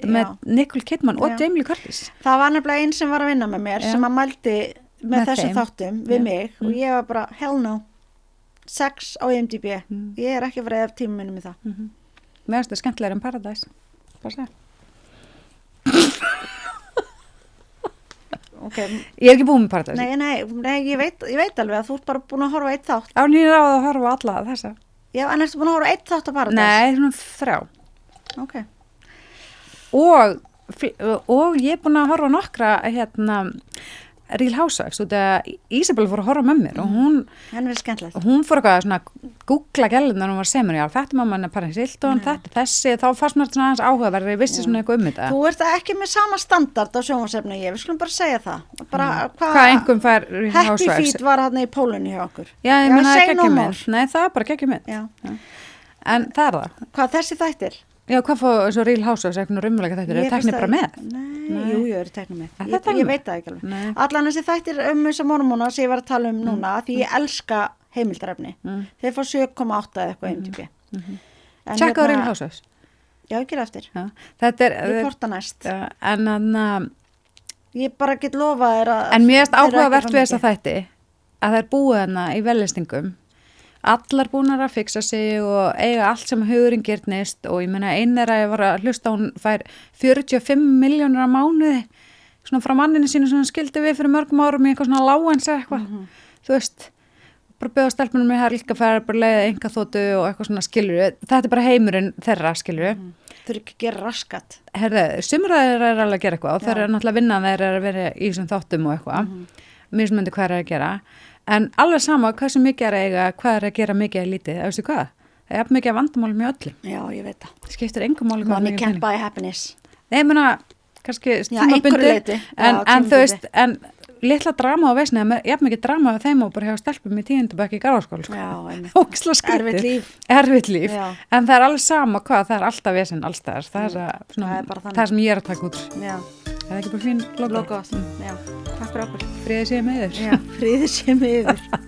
með Nicole Kidman og Jamie Lee Curtis. Það var nefnilega einn sem var að vinna með mér sem að mældi með þessum þáttum við mig og ég var bara hell no 6 á IMDb ég ekki verið af tíma minnum í það Mér finnst það skemmtilegur en Paradise bara segja Okay. Ég ekki búin með Paradise Nei, ég veit alveg að þú ert bara búin að horfa 1 þátt Nýr á að horfa alla þessa Já, en ertu búin að horfa 1 þátt á Paradise? Nei, svona 3 Ok Og ég er búin að horfa nokkra Real Housewives og það Ísabel fór að horfa með mér og hún fór eitthvað svona googla gælunar hún var semur, já þetta mamma hennar Paris Hilton, þetta þessi, þá fannst mér svona aðeins áhugaverð ég vissi svona eitthvað þetta. Þú ert ekki með sama standard á sjónvarpsefni við skulum bara segja það. Hvað einhverjum fær Real Housewives? Happy Feet var hann í Pólunni hjá okkur. Já, ég meina það er geggjumynd. Nei, það er bara geggjumynd. En það er það. Hvað þessi þættir? Já, hvað fór þessu Real Housewives eitthvað raunveruleika þættir? Er teknir bara með? Nei, jú, eru teknir með. Ég veit það ekki alveg. Allan þessi þættir þessa mormóna sem ég var að tala núna því ég elska heimildarefni. Þeir fá 7,8 eða eitthvað IMDb. Tjekka á Real Housewives? Já, ég gera eftir. Þetta er... Ég porta næst. En ég bara get lofað þér að... En mér erst áhugavert við þessa þætti að það er búið hana í vellistingum allar búnar að fixa sig og eiga allt sem hugurinn gyrnist og ég meina einnir að ég var að hlusta hún fær 45 milljónir á mánuði svona frá manninu sínu sem skildi við fyrir mörgum árum í eitthvað svona lágans eitthvað þú veist, bara beða stelpunum með líka að fara bara leiða enga þóttu og eitthvað svona skilur þetta er bara heimurinn þeirra skilur Þau eru ekki að gera raskat sumur þeir eru alveg að gera eitthvað og þeir eru náttúrulega að vinna þeir eru að vera í þessum þáttum og eitthvað mismundi hvað er að gera en alveg sama hversu mikið er að eiga hvað er að gera mikið eða lítið, veistu hvað? Það er mikið vandamálum í öllum. Já, ég veit það. Það skiptir engum máli Money can't buy happiness. Nei, ég meina, kannski tímabundið, en þú veist, en litla drama á veisni, ég hef mikið drama á þeim og bara hjá stelpum í 10. bekk í Garðaskóla. Já, einmitt. Ógeðslega skrítið. Erfitt líf. En það er alveg sama hvað, það er alltaf vesinn allstaðar. Það sem ég er að taka út. Já. Það er ekki bara fín logo. Já, takk fyrir okkur. Friði sé með yfir. Já, friði sé með yfir.